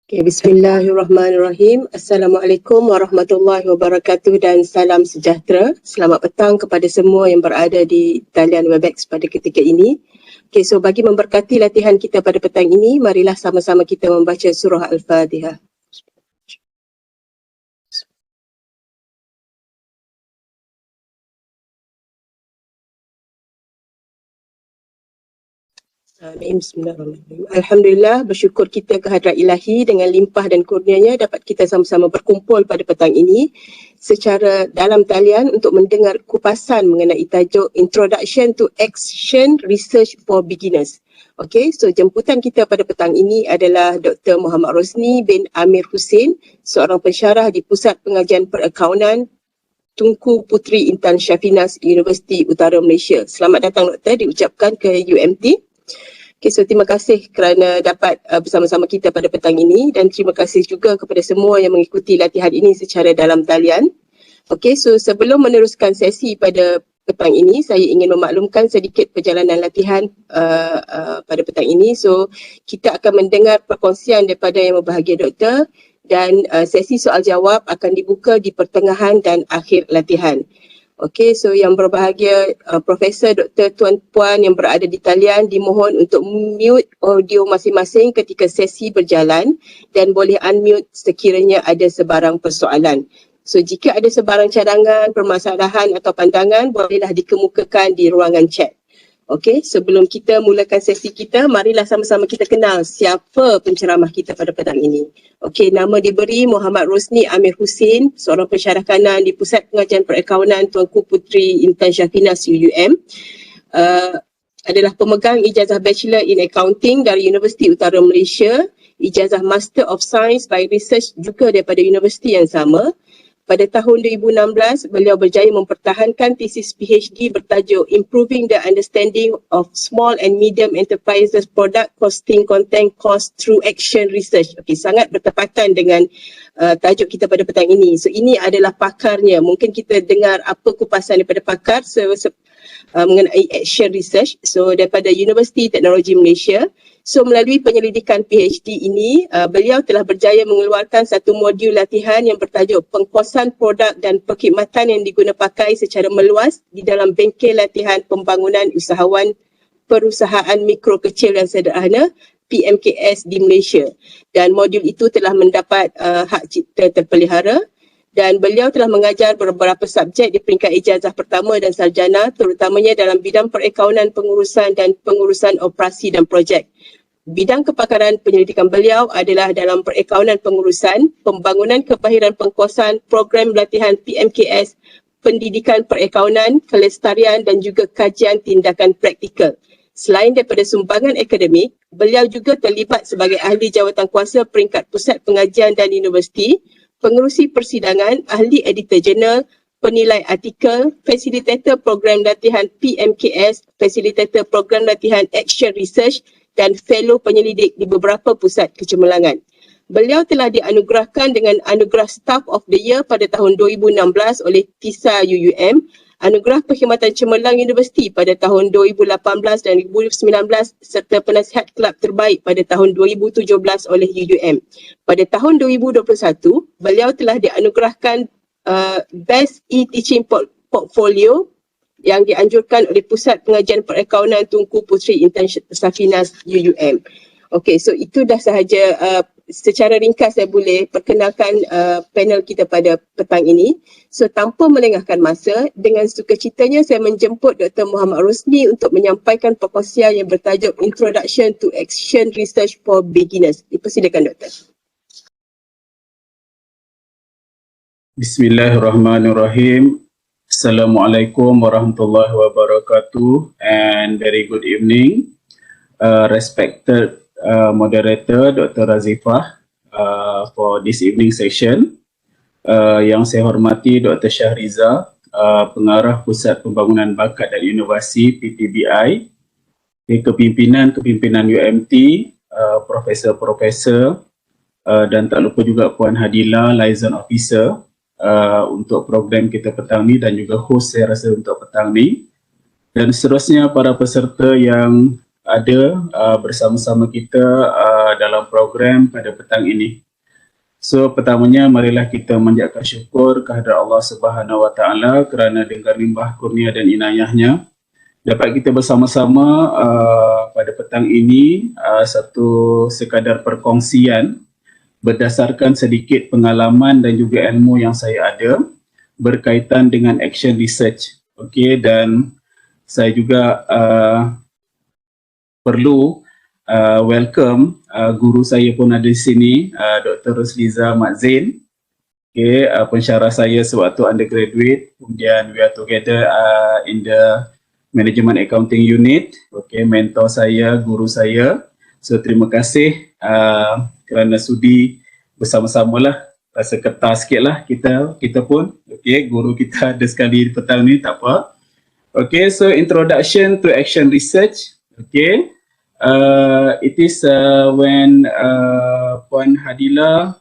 Okay, bismillahirrahmanirrahim. Assalamualaikum warahmatullahi wabarakatuh dan salam sejahtera. Selamat petang kepada semua yang berada di talian Webex pada ketika ini. Okay, so bagi memberkati latihan kita pada petang ini, marilah sama-sama kita membaca surah Al-Fatihah. Bismillahirrahmanirrahim. Alhamdulillah, bersyukur kita kehadrat ilahi dengan limpah dan kurnianya dapat kita sama-sama berkumpul pada petang ini secara dalam talian untuk mendengar kupasan mengenai tajuk Introduction to Action Research for Beginners. Okey, so jemputan kita pada petang ini adalah Dr. Muhammad Rosni bin Amir Hussin, seorang pensyarah di Pusat Pengajian Perakaunan Tunku, Puteri, Intan, Safinaz, Universiti Utara, Malaysia. Selamat datang Doktor diucapkan ke UMT. Okay, so terima kasih kerana dapat bersama-sama kita pada petang ini dan terima kasih juga kepada semua yang mengikuti latihan ini secara dalam talian. Okay, so sebelum meneruskan sesi pada petang ini, saya ingin memaklumkan sedikit perjalanan latihan pada petang ini. So, kita akan mendengar perkongsian daripada yang berbahagia Doktor dan sesi soal jawab akan dibuka di pertengahan dan akhir latihan. Okey, so yang berbahagia Profesor Dr. Tuan-puan yang berada di talian dimohon untuk mute audio masing-masing ketika sesi berjalan dan boleh unmute sekiranya ada sebarang persoalan. So jika ada sebarang cadangan, permasalahan atau pandangan bolehlah dikemukakan di ruangan chat. Okey, sebelum kita mulakan sesi kita, marilah sama-sama kita kenal siapa penceramah kita pada petang ini. Okey, nama diberi Muhammad Rosni Amir Hussin, seorang pensyarah kanan di Pusat Pengajian Perakaunan Tunku, Puteri, Intan, Safinaz, UUM. Adalah pemegang ijazah Bachelor in Accounting dari Universiti Utara, Malaysia, ijazah Master of Science by Research juga daripada universiti yang sama. Pada tahun 2016, beliau berjaya mempertahankan tesis PhD bertajuk Improving the Understanding of Small and Medium Enterprises Product Costing Content Cost Through Action Research. Okey, sangat bertepatan dengan tajuk kita pada petang ini. So ini adalah pakarnya. Mungkin kita dengar apa kupasan daripada pakar mengenai action research. So daripada Universiti Teknologi Malaysia. So melalui penyelidikan PhD ini, beliau telah berjaya mengeluarkan satu modul latihan yang bertajuk pengkosan produk dan perkhidmatan yang diguna pakai secara meluas di dalam bengkel latihan pembangunan usahawan perusahaan mikro kecil dan sederhana PMKS di Malaysia. Dan modul itu telah mendapat hak cipta terpelihara. Dan beliau telah mengajar beberapa subjek di peringkat ijazah pertama dan sarjana, terutamanya dalam bidang perakaunan pengurusan dan pengurusan operasi dan projek. Bidang kepakaran penyelidikan beliau adalah dalam perakaunan pengurusan, pembangunan kemahiran pengkosan, program latihan PMKS, pendidikan perakaunan, kelestarian dan juga kajian tindakan praktikal. Selain daripada sumbangan akademik, beliau juga terlibat sebagai ahli jawatankuasa peringkat Pusat Pengajian dan Universiti, pengerusi persidangan, ahli editor jurnal, penilai artikel, fasilitator program latihan PMKS, fasilitator program latihan Action Research dan fellow penyelidik di beberapa pusat kecemerlangan. Beliau telah dianugerahkan dengan anugerah Staff of the Year pada tahun 2016 oleh TISA UUM, anugerah perkhidmatan cemerlang Universiti pada tahun 2018 dan 2019 serta penasihat kelab terbaik pada tahun 2017 oleh UUM. Pada tahun 2021, beliau telah dianugerahkan Best E-Teaching Portfolio yang dianjurkan oleh Pusat Pengajian Perakaunan Tunku, Puteri, Intan, Safinaz, UUM. Okey, so itu dah sahaja secara ringkas saya boleh perkenalkan panel kita pada petang ini. So tanpa melengahkan masa, dengan sukacitanya saya menjemput Dr. Muhammad Rosni untuk menyampaikan perkongsian yang bertajuk Introduction to Action Research for Beginners. Dipersilakan Doktor. Bismillahirrahmanirrahim. Assalamualaikum warahmatullahi wabarakatuh and very good evening. Respected Moderator Dr. Razifah for this evening session. Yang saya hormati Dr. Syahriza, Pengarah Pusat Pembangunan Bakat dan Inovasi PPBI, Kepimpinan UMT, Profesor-Profesor dan tak lupa juga Puan Hadila, Liaison Officer untuk program kita petang ni dan juga host saya rasa untuk petang ni, dan seterusnya para peserta yang ada bersama-sama kita dalam program pada petang ini. So pertamanya marilah kita menjaga syukur kehadrat Allah Subhanahu Wa Taala kerana dengan limpah kurnia dan inayahnya dapat kita bersama-sama pada petang ini satu sekadar perkongsian berdasarkan sedikit pengalaman dan juga ilmu yang saya ada berkaitan dengan action research. Okey, dan saya juga perlu welcome guru saya pun ada di sini, Dr. Rosni okay, pensyarah saya sewaktu undergraduate. Kemudian we are together in the Management Accounting Unit. Okay, mentor saya, guru saya. So terima kasih kerana sudi bersama-sama lah. Rasa ketar sikit lah kita pun. Okay, guru kita ada sekali di petang ni, tak apa. Okay, so introduction to action research. Okay. It is when Puan Hadila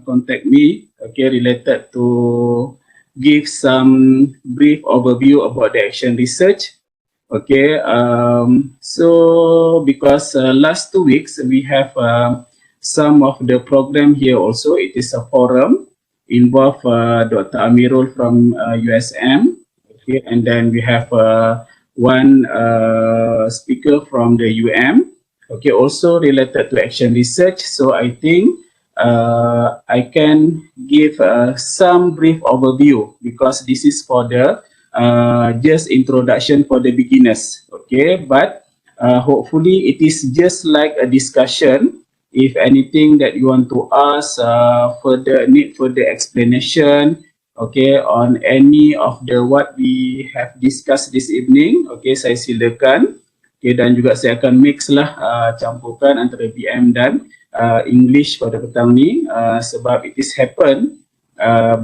contact me, okay, related to give some brief overview about the action research. Okay, so because last 2 weeks we have some of the program here also. It is a forum involve Dr. Amirul from USM, okay, and then we have one speaker from the okay, also related to action research. So I think I can give some brief overview because this is for the just introduction for the beginners. Okay, but hopefully it is just like a discussion. If anything that you want to ask, need further explanation, okay, on any of the what we have discussed this evening, okay, saya silakan. Okay, dan juga saya akan mix lah, campurkan antara BM dan English pada petang ni, sebab it is happen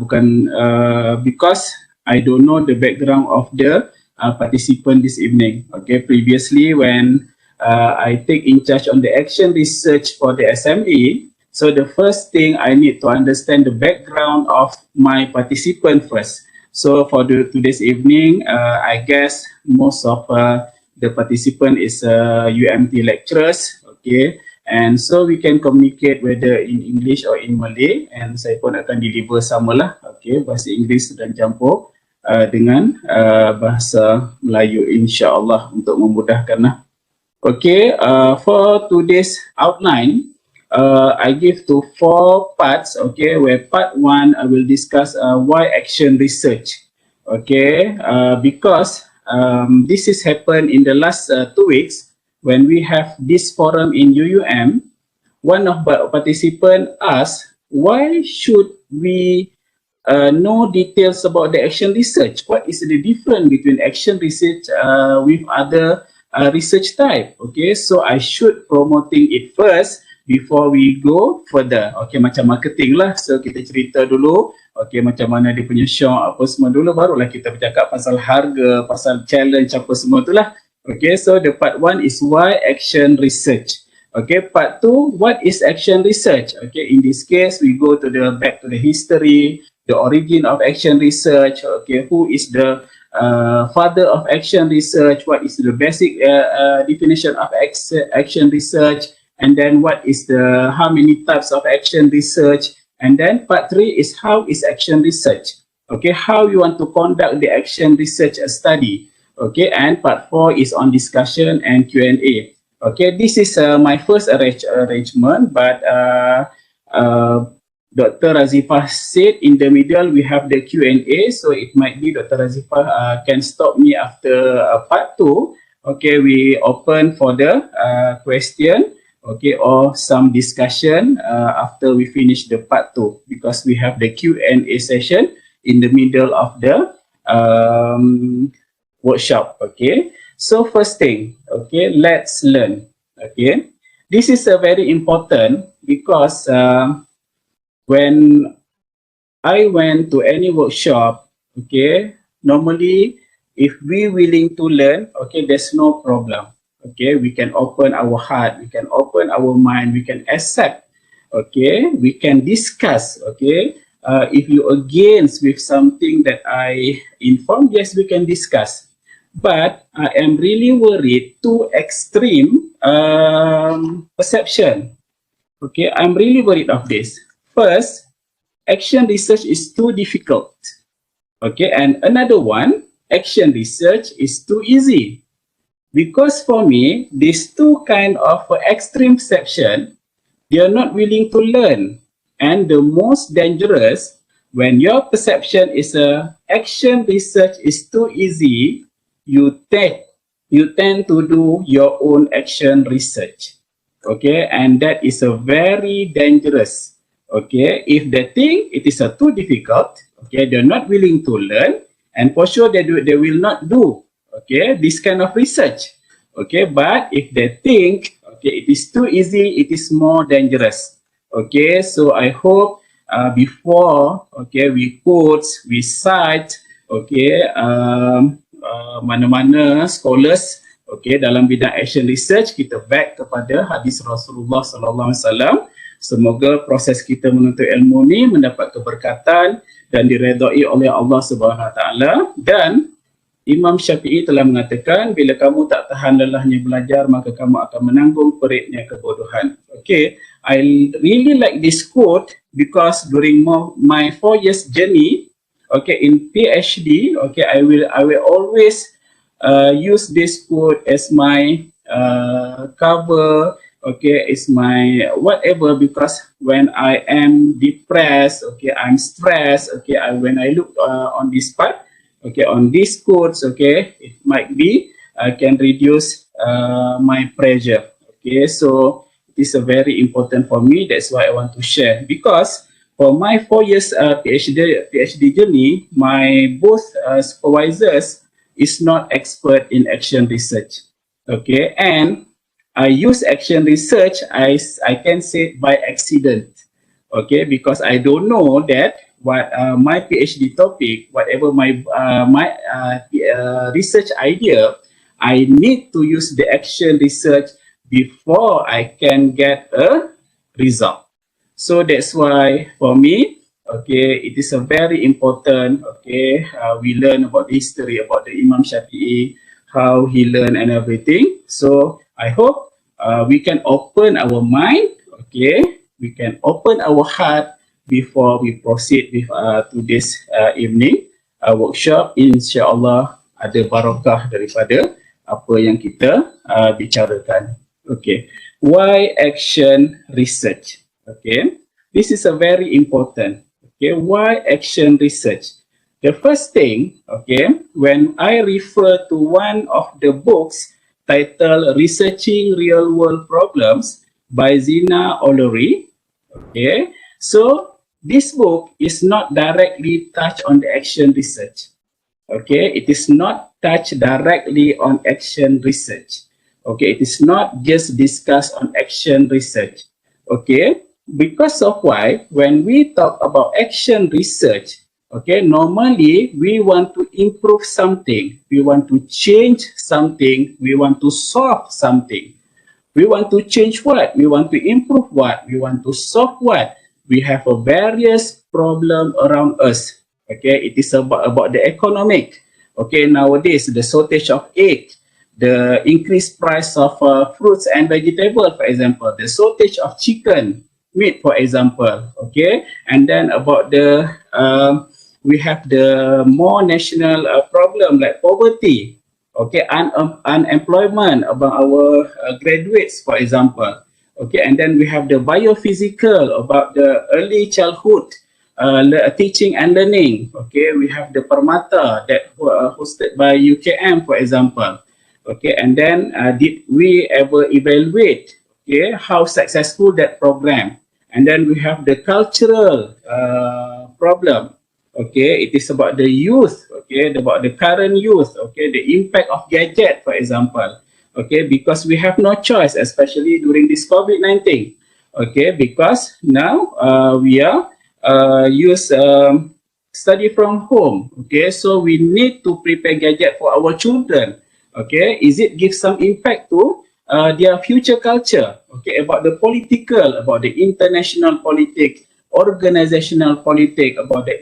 bukan because I don't know the background of the participant this evening. Okay, previously when I take in charge on the action research for the SME, so the first thing I need to understand the background of my participant first. So for today's evening, I guess most of the participant is UMT lecturers, okay, and so we can communicate whether in English or in Malay, and saya pun akan deliver samalah, okay, bahasa Inggeris dan campur dengan bahasa Melayu insya-Allah untuk memudahkanlah. Okay, for today's outline, I give to 4 parts, okay, where part 1 I will discuss why action research, okay, because this has happened in the last 2 weeks when we have this forum in UUM. One of the participants asked, why should we know details about the action research? What is the difference between action research with other research type? Okay, so I should promoting it first before we go further. Okay, macam marketing lah. So kita cerita dulu, okay, macam mana dia punya show apa semua dulu, barulah kita bercakap pasal harga, pasal challenge apa semua tu lah. Okay, so the part 1 is why action research. Okay, part 2, what is action research? Okay, in this case we go to the back to the history, the origin of action research. Okay, who is the father of action research? What is the basic definition of action research? And then what is how many types of action research? And then part 3 is how is action research? Okay, how you want to conduct the action research study? Okay, and part 4 is on discussion and Q&A. Okay, this is my first arrangement, but Dr. Razifah said in the middle we have the Q&A, so it might be Dr. Razifah can stop me after part 2. Okay, we open for the question, okay, or some discussion after we finish the part 2, because we have the Q&A session in the middle of the workshop. Okay, so first thing, okay, let's learn. Okay, this is very important because when I went to any workshop, okay, normally if we willing to learn, okay, there's no problem. Okay, we can open our heart, we can open our mind, we can accept, okay, we can discuss, okay. If you against with something that I informed, yes, we can discuss. But I am really worried to extreme perception. Okay, I'm really worried of this. First, action research is too difficult. Okay, and another one, action research is too easy. Because for me, these two kind of extreme perception, they are not willing to learn. And the most dangerous, when your perception is action research is too easy, you tend to do your own action research. Okay, and that is a very dangerous. Okay, if they think it is too difficult, okay, they're not willing to learn, and for sure they will not do, okay, this kind of research. Okay, but if they think, okay, it is too easy, it is more dangerous. Okay, so I hope before, okay, we quote, we cite, okay, mana-mana scholars, okay, dalam bidang action research, kita back kepada hadis Rasulullah sallallahu alaihi wasallam. Semoga proses kita menuntut ilmu ni mendapat keberkatan dan diredai oleh Allah Subhanahu Wa Taala. Dan Imam Syafi'i telah mengatakan, bila kamu tak tahan lelahnya belajar, maka kamu akan menanggung peritnya kebodohan. Okay, I really like this quote because during my 4 years journey, okay, in PhD, okay, I will always use this quote as my cover, okay, is my whatever, because when I am depressed, okay, I'm stressed, okay, when I look on this part, okay, on these quotes, okay, it might be can reduce my pressure. Okay, so it is a very important for me. That's why I want to share, because for my 4 years PhD journey, my both supervisors is not expert in action research. Okay, and I use action research, I can say by accident. Okay, because I don't know that what my PhD topic, whatever my research idea, I need to use the action research before I can get a result. So that's why for me, okay, it is a very important, okay, we learn about the history about the Imam Syafi'i, how he learned and everything. So I hope we can open our mind, okay, we can open our heart before we proceed with today's evening workshop. InsyaAllah ada barakah daripada apa yang kita bicarakan. Okay, why action research? Okay, this is a very important. Okay, why action research? The first thing, okay, when I refer to one of the books titled Researching Real World Problems by Zina O'Leary, okay, so this book is not directly touched on the action research. Okay, it is not touched directly on action research. Okay, it is not just discussed on action research. Okay, because of why, when we talk about action research, okay, normally we want to improve something, we want to change something, we want to solve something. We want to change what? We want to improve what? We want to solve what? We have a various problem around us. Okay, it is about the economic. Okay, nowadays the shortage of egg, the increased price of fruits and vegetables, for example, the shortage of chicken, meat, for example. Okay, and then about the we have the more national problem like poverty. Okay, unemployment among our graduates, for example. Okay, and then we have the biophysical about the early childhood teaching and learning. Okay, we have the Permata that hosted by UKM, for example. Okay, and then did we ever evaluate, okay, how successful that program? And then we have the cultural problem. Okay, it is about the youth. Okay, about the current youth. Okay, the impact of gadget, for example. Okay, because we have no choice, especially during this COVID-19. Okay, because now we are study from home. Okay, so we need to prepare gadget for our children. Okay, is it give some impact to their future culture? Okay, about the political, about the international politics, organizational politics, about the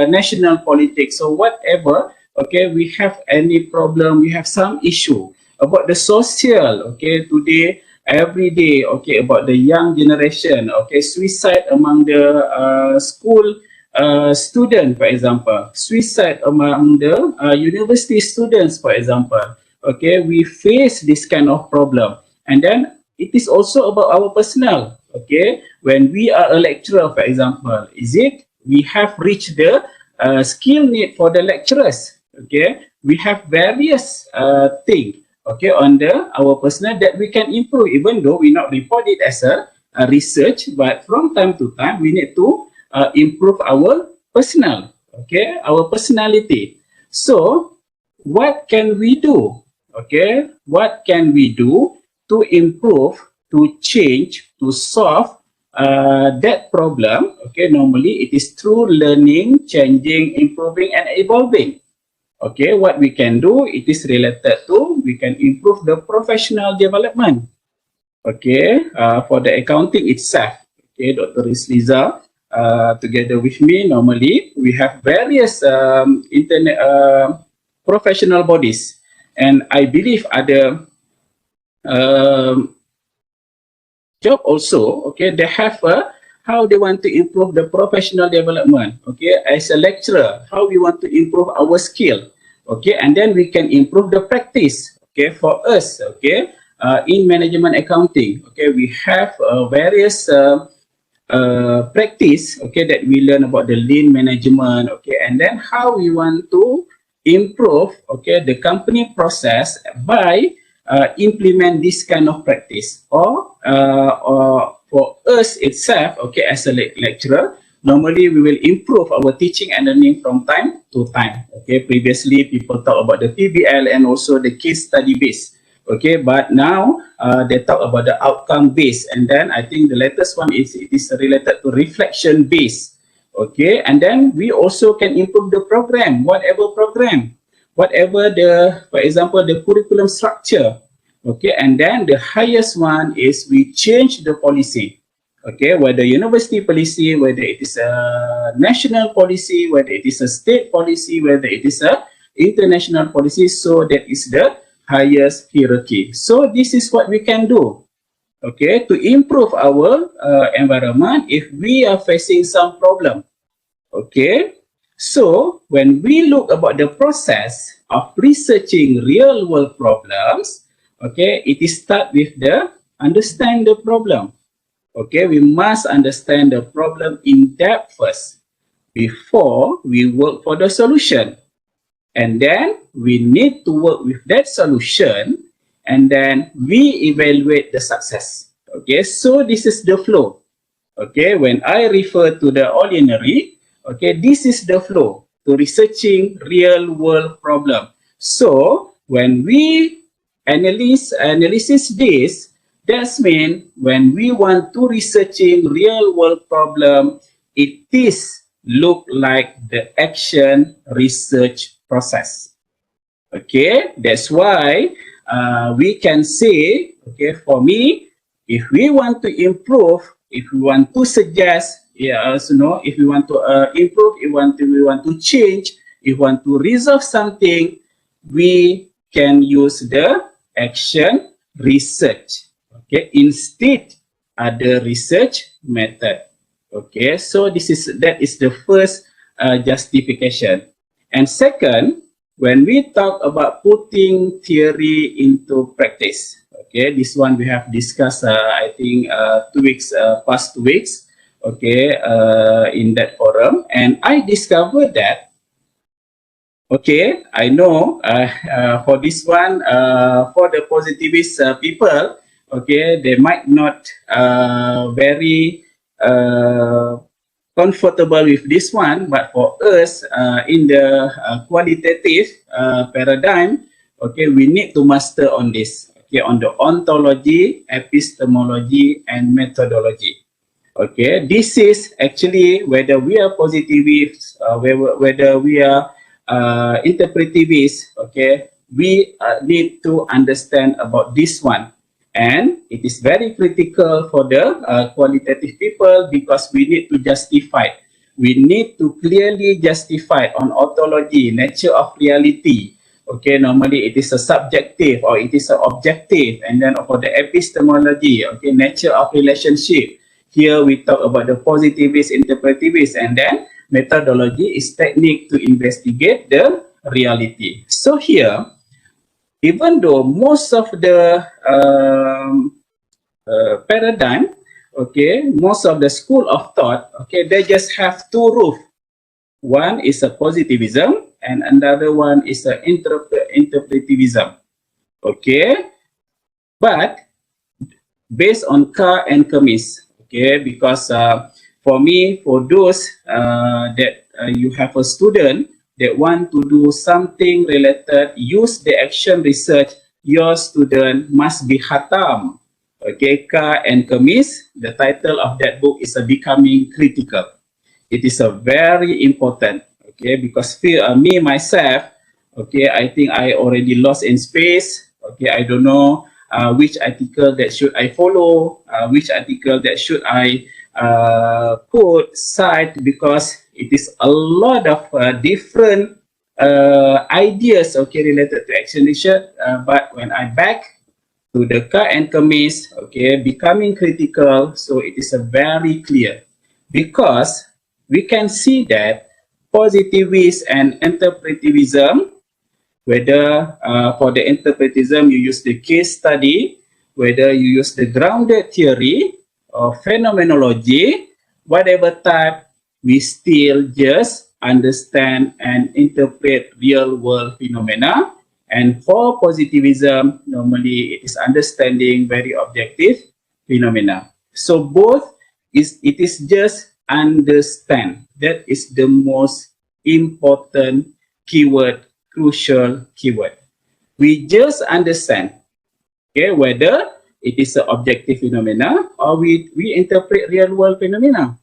national politics. So whatever okay, we have any problem, we have some issue about the social, okay, today, every day, okay, about the young generation, okay, suicide among the school student, for example, suicide among the university students, for example, okay, we face this kind of problem. And then it is also about our personal, okay, when we are a lecturer, for example, is it we have reached the skill need for the lecturers, okay, we have various things, okay, on our personal that we can improve, even though we not report it as a research, but from time to time we need to improve our personal, okay, our personality. So what can we do, okay, what can we do to improve, to change, to solve that problem? Okay, normally it is through learning, changing, improving and evolving. Okay, what we can do, it is related to, we can improve the professional development. Okay, for the accounting itself, okay, Dr. Isliza, together with me, normally we have various internet professional bodies, and I believe other job also, okay, they have how they want to improve the professional development, okay, as a lecturer, how we want to improve our skill, okay, and then we can improve the practice, okay, for us, okay, in management accounting, okay, we have various practice, okay, that we learn about the lean management, okay, and then how we want to improve, okay, the company process by implement this kind of practice, or for us itself, okay, as a lecturer, normally we will improve our teaching and learning from time to time. Okay, previously people talk about the PBL and also the case study base. Okay, but now they talk about the outcome base, and then I think the latest one is it is related to reflection base. Okay, and then we also can improve the program, whatever the, for example, the curriculum structure. Okay, and then the highest one is we change the policy. Okay, whether university policy, whether it is a national policy, whether it is a state policy, whether it is a international policy, so that is the highest hierarchy. So this is what we can do, okay, to improve our environment if we are facing some problem. Okay, so when we look about the process of researching real world problems, okay, it is start with the understand the problem. Okay, we must understand the problem in depth first before we work for the solution. And then we need to work with that solution, and then we evaluate the success. Okay, so this is the flow. Okay, when I refer to the ordinary, okay, this is the flow to researching real world problem. So when we analysis this, that means when we want to researching real world problem, it is look like the action research process. Okay, that's why we can say, okay, for me, if we want to improve, if we want to suggest, yeah, also know, if we want to improve, if we want to change, if we want to resolve something, we can use the action research. Okay, instead other research method. Okay, so that is the first justification. And second, when we talk about putting theory into practice, okay, this one we have discussed, I think, 2 weeks, past 2 weeks, okay, in that forum, and I discovered that, okay, I know for this one, for the positivist people, okay, they might not very comfortable with this one, but for us in the qualitative paradigm, okay, we need to master on this, okay, on the ontology, epistemology, and methodology. Okay, this is actually whether we are positivists, whether we are interpretivists, okay, we need to understand about this one. And it is very critical for the qualitative people, because we need to justify we need to clearly justify on ontology, nature of reality. Okay, normally it is a subjective or it is an objective, and then for the epistemology, okay, nature of relationship. Here we talk about the positivist, interpretivist, and then methodology is technique to investigate the reality. So here, even though most of the paradigm, okay, most of the school of thought, okay, they just have two roofs. One is a positivism and another one is a interpretivism. Okay, but based on Ka and Kamis, okay, because for me, for those that you have a student that want to do something related, use the action research, your student must be Khatam. Okay, Ka and Kamis, the title of that book is Becoming Critical. It is a very important, okay, because me, myself, okay, I think I already lost in space. Okay, I don't know which article that should I follow, which article that should I put side, because it is a lot of different ideas, okay, related to action research. But when I back to the Ka and Kamis, okay, becoming critical, so it is a very clear, because we can see that positivism and interpretivism, whether for the interpretivism you use the case study, whether you use the grounded theory or phenomenology, whatever type, we still just understand and interpret real world phenomena. And for positivism, normally it is understanding very objective phenomena. So both it is just understand. That is the most important keyword, crucial keyword. We just understand, okay, whether it is an objective phenomena or we interpret real world phenomena.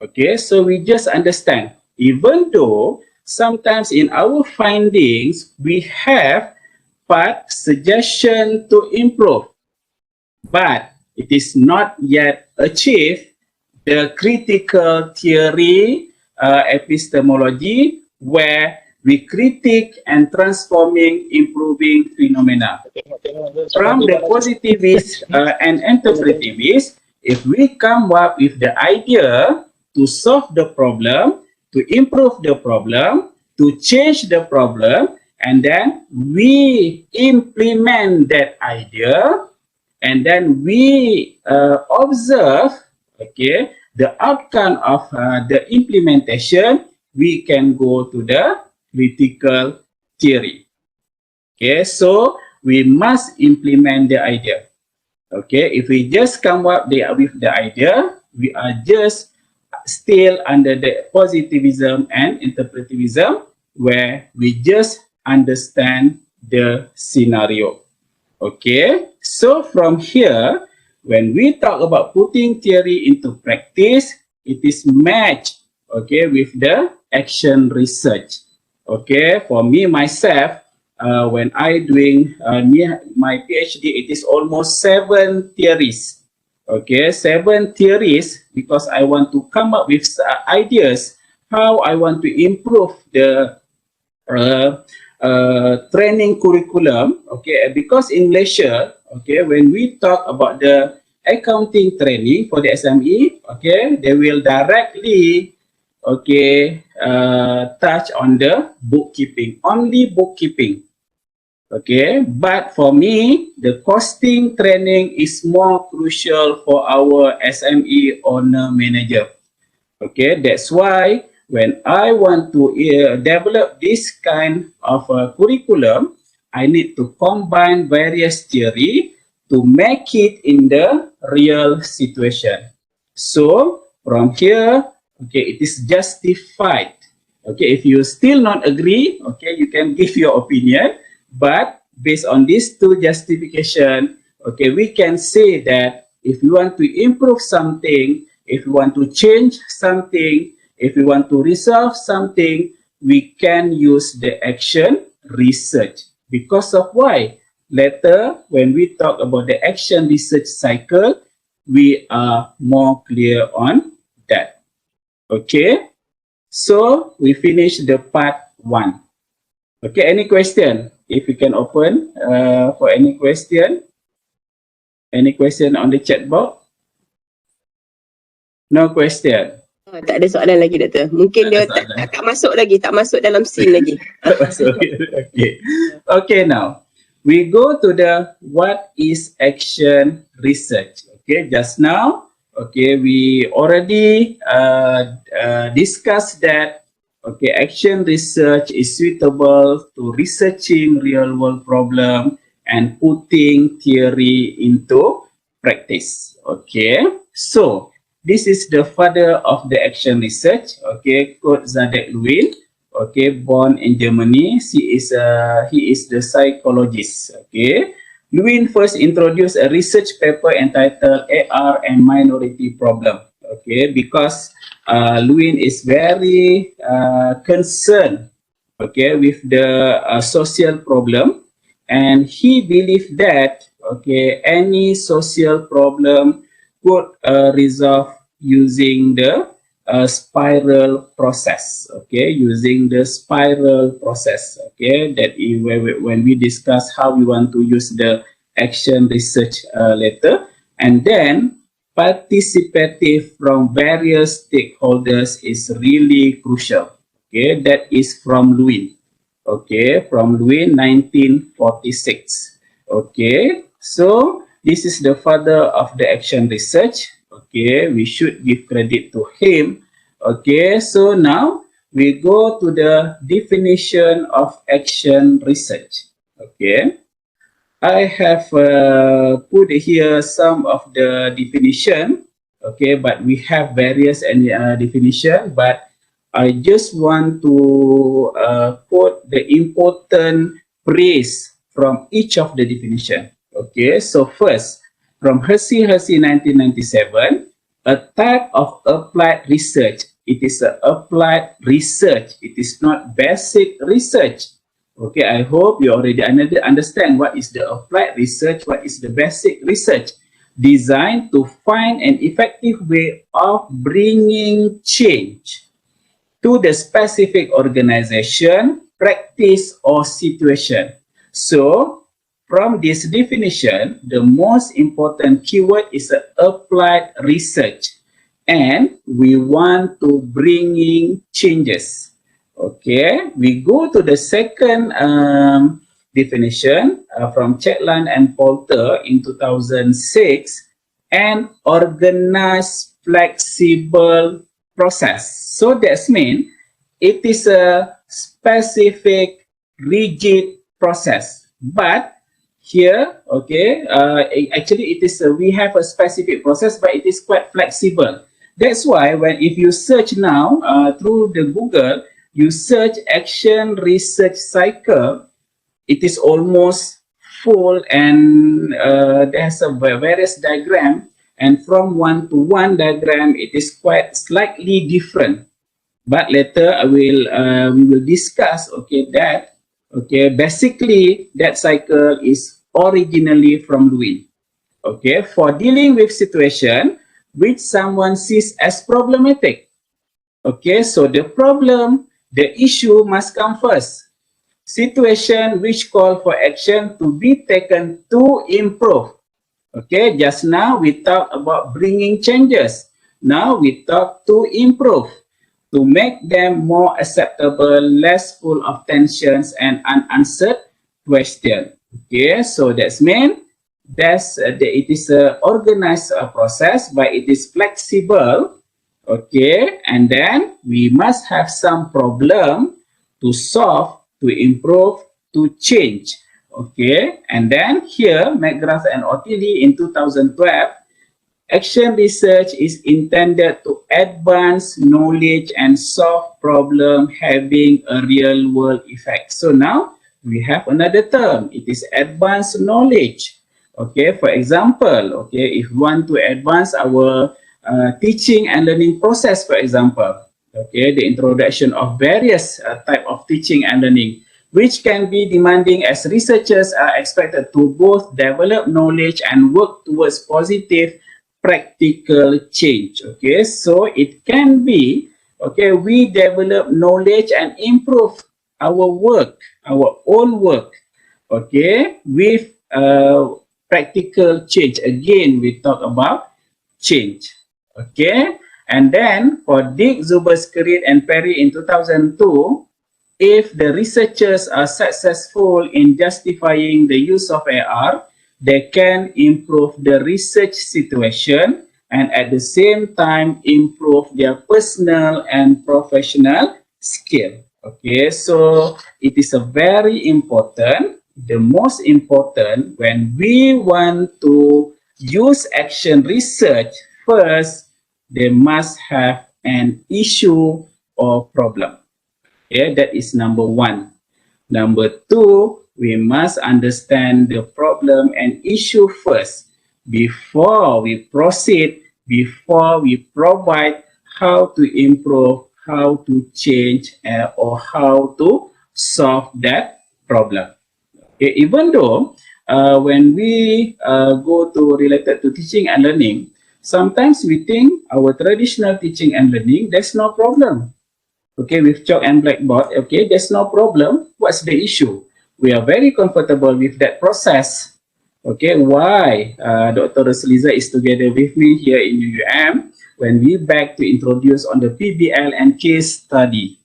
Okay, so we just understand. Even though sometimes in our findings, we have part suggestion to improve, but it is not yet achieved the critical theory epistemology, where we critique and transforming, improving phenomena. From the positivist and interpretivist, if we come up with the idea to solve the problem, to improve the problem, to change the problem, and then we implement that idea, and then we observe, okay, the outcome of the implementation, we can go to the critical theory. Okay, so we must implement the idea. Okay, if we just come up with the idea, we are just still under the positivism and interpretivism, where we just understand the scenario. Okay, so from here, when we talk about putting theory into practice, it is matched, okay, with the action research. Okay, for me, myself, when I doing my PhD, it is almost 7 theories. Okay, 7 theories, because I want to come up with ideas how I want to improve the training curriculum. Okay, because in Malaysia, okay, when we talk about the accounting training for the SME, okay, they will directly, okay, touch on the bookkeeping, only bookkeeping. Okay, but for me, the costing training is more crucial for our SME owner manager. Okay, that's why when I want to develop this kind of curriculum, I need to combine various theory to make it in the real situation. So from here, okay, it is justified. Okay, if you still not agree, okay, you can give your opinion. But based on these two justification, okay, we can say that if you want to improve something, if you want to change something, if we want to resolve something, we can use the action research. Because of why? Later, when we talk about the action research cycle, we are more clear on that. Okay? So we finish the part 1. Okay, any question? If you can open for any question. Any question on the chat box? No question. Tak ada soalan lagi, Doktor. Mungkin dia tak masuk lagi, tak masuk dalam scene lagi. Okay. Okay, now we go to the what is action research. Okay, just now, okay, we already discussed that. Okay, action research is suitable to researching real world problem and putting theory into practice. Okay, so this is the father of the action research. Okay, Kurt Zadek Lewin. Okay, born in Germany. He is the psychologist. Okay, Lewin first introduced a research paper entitled AR and Minority Problem. Okay, because Lewin is very concerned, okay, with the social problem, and he believed that, okay, any social problem could resolve using the spiral process. Okay, using the spiral process. Okay, that is when we discuss how we want to use the action research later, and then participative from various stakeholders is really crucial. Okay, that is from Lewin. Okay, from Lewin 1946. Okay, so this is the father of the action research. Okay, we should give credit to him. Okay, so now we go to the definition of action research. Okay, I have put here some of the definition. Okay, but we have various definition, but I just want to quote the important phrase from each of the definition. Okay, so first, from Hussin 1997, a type of applied research. It is an applied research. It is not basic research. Okay, I hope you already understand what is the applied research, what is the basic research. Designed to find an effective way of bringing change to the specific organization, practice, or situation. So, from this definition, the most important keyword is applied research, and we want to bring in changes. Okay, we go to the second definition from Chetland and Poulter in 2006, an organized, flexible process. So that means it is a specific, rigid process. But here, okay, actually it is we have a specific process, but it is quite flexible. That's why if you search now through the Google, you search action research cycle, it is almost full, and there's a various diagram, and from one-to-one diagram, it is quite slightly different. But later we will discuss, okay, that, okay, basically that cycle is originally from Lewin. Okay, for dealing with situation which someone sees as problematic. Okay, so the issue must come first. Situation which call for action to be taken to improve. Okay, just now we talked about bringing changes. Now we talk to improve, to make them more acceptable, less full of tensions and unanswered questions. Okay, so that's mean it is an organized process, but it is flexible. Okay, and then we must have some problem to solve, to improve, to change. Okay, and then here McGrath and Ottilie in 2012, action research is intended to advance knowledge and solve problem having a real world effect. So now we have another term. It is advanced knowledge. Okay, for example, okay, if we want to advance our teaching and learning process, for example, okay, the introduction of various type of teaching and learning, which can be demanding as researchers are expected to both develop knowledge and work towards positive practical change. Okay, so it can be, okay, we develop knowledge and improve our work, our own work, okay, with practical change. Again, we talk about change, okay. And then for Dick, Zuberskirит, and Perry in 2002, if the researchers are successful in justifying the use of AR, they can improve the research situation and at the same time improve their personal and professional skill. Okay, so it is a very important, the most important when we want to use action research. First, they must have an issue or problem. Okay, that is number one. Number two, we must understand the problem and issue first before we proceed, before we provide how to improve, how to change, or how to solve that problem. Okay, even though when we go to related to teaching and learning, sometimes we think our traditional teaching and learning, there's no problem. Okay, with chalk and blackboard, okay, there's no problem. What's the issue? We are very comfortable with that process. Okay, why Dr. Rosliza is together with me here in UUM when we back to introduce on the PBL and case study.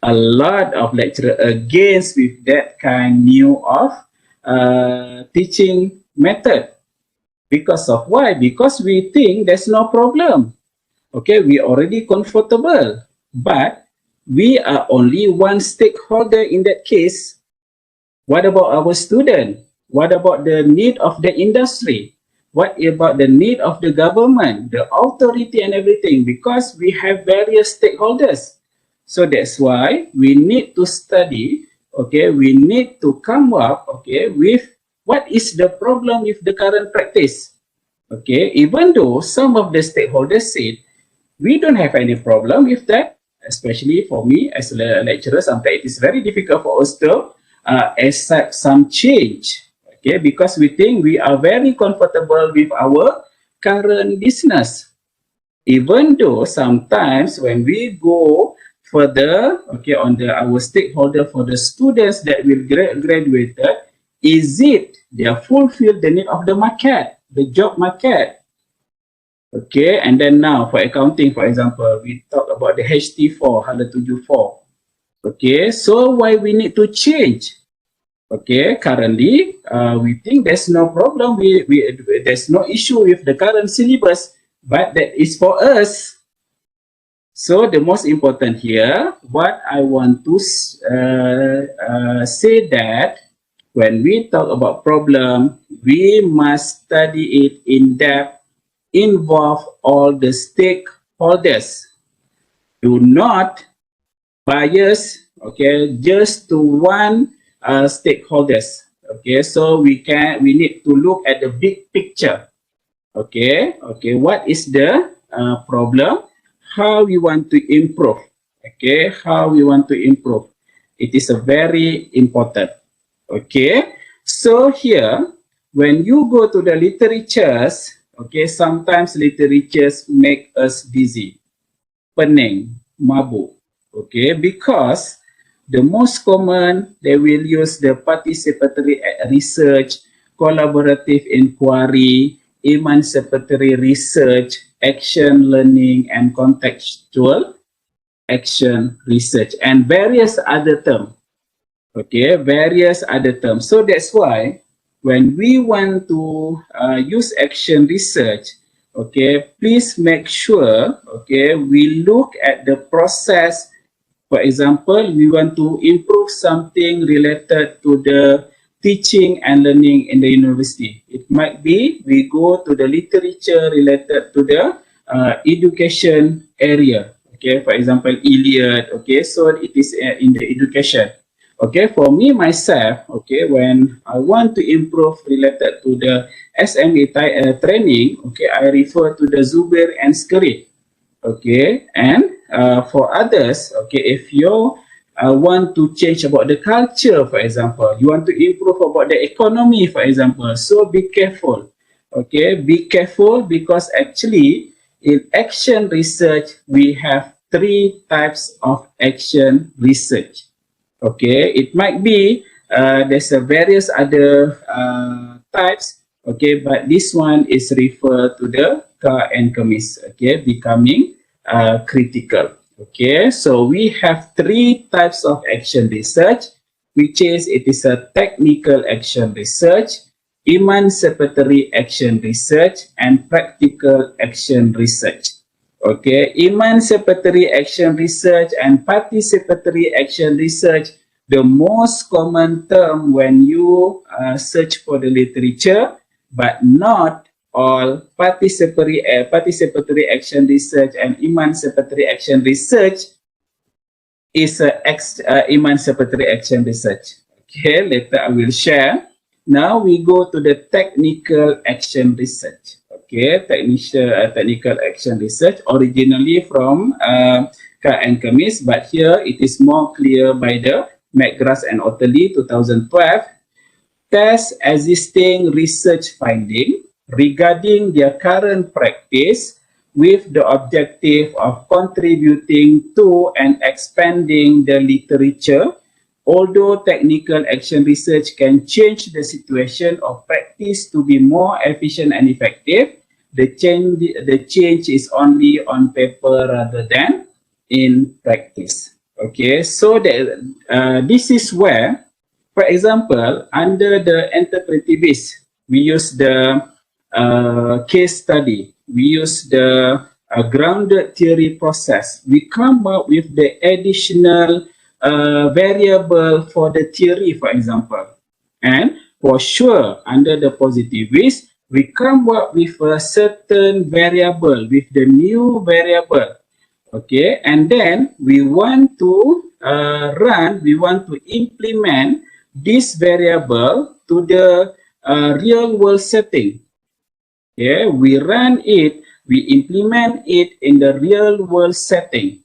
A lot of lecturer against with that kind new of teaching method. Because of why? Because we think there's no problem. Okay, we already comfortable, but we are only one stakeholder in that case. What about our student? What about the need of the industry? What about the need of the government, the authority and everything? Because we have various stakeholders. So that's why we need to study, okay, we need to come up, okay, with what is the problem with the current practice. Okay, even though some of the stakeholders said, we don't have any problem with that, especially for me as a lecturer, sometimes it is very difficult for us to accept some change, okay, because we think we are very comfortable with our current business. Even though sometimes when we go further, okay, on our stakeholder for the students that will graduate, is it they fulfill the need of the market, the job market? Okay, and then now for accounting, for example, we talk about the HT4, Hala 74. Okay, so why we need to change? Okay, currently, we think there's no problem, there's no issue with the current syllabus, but that is for us. So the most important here, what I want to say that when we talk about problem, we must study it in depth, involve all the stakeholders. Do not bias, okay, just to one stakeholders. Okay, so we need to look at the big picture. Okay, what is the problem? How we want to improve? Okay, how we want to improve? It is a very important. Okay, so here when you go to the literatures, okay, sometimes literatures make us busy, pening, mabuk. Okay, because the most common, they will use the participatory research, collaborative inquiry, emancipatory research, action learning, and contextual action research, and various other terms. Okay, various other terms. So that's why when we want to use action research, okay, please make sure, okay, we look at the process. For example, we want to improve something related to the teaching and learning in the university. It might be we go to the literature related to the education area. Okay, for example, Iliad. Okay, so it is in the education. Okay, for me myself, okay, when I want to improve related to the SME training, okay, I refer to the Zubair and Skirrit. Okay, and for others, okay, if you want to change about the culture, for example, you want to improve about the economy, for example, so be careful. Okay, be careful because actually in action research, we have three types of action research. Okay, it might be there's a various other types. Okay, but this one is referred to the car and kemis. Okay, becoming critical. Okay, so we have three types of action research, which is it is a technical action research, emancipatory action research, and practical action research. Okay, emancipatory action research and participatory action research, the most common term when you search for the literature, but not all participatory action research and emancipatory action research is emancipatory action research. Okay, later I will share. Now we go to the technical action research. Okay, technical action research, originally from Car and Kemis, but here it is more clear by the McGrath and Otterly 2012. Test existing research finding regarding their current practice with the objective of contributing to and expanding the literature. Although technical action research can change the situation of practice to be more efficient and effective, the change is only on paper rather than in practice. Okay, so this is where, for example, under the interpretivist, we use the case study, we use the grounded theory process. We come up with the additional variable for the theory, for example. And for sure, under the positivist, we come up with a certain variable, with the new variable. Okay, and then we want to we want to implement this variable to the real world setting. Okay, we run it, we implement it in the real world setting.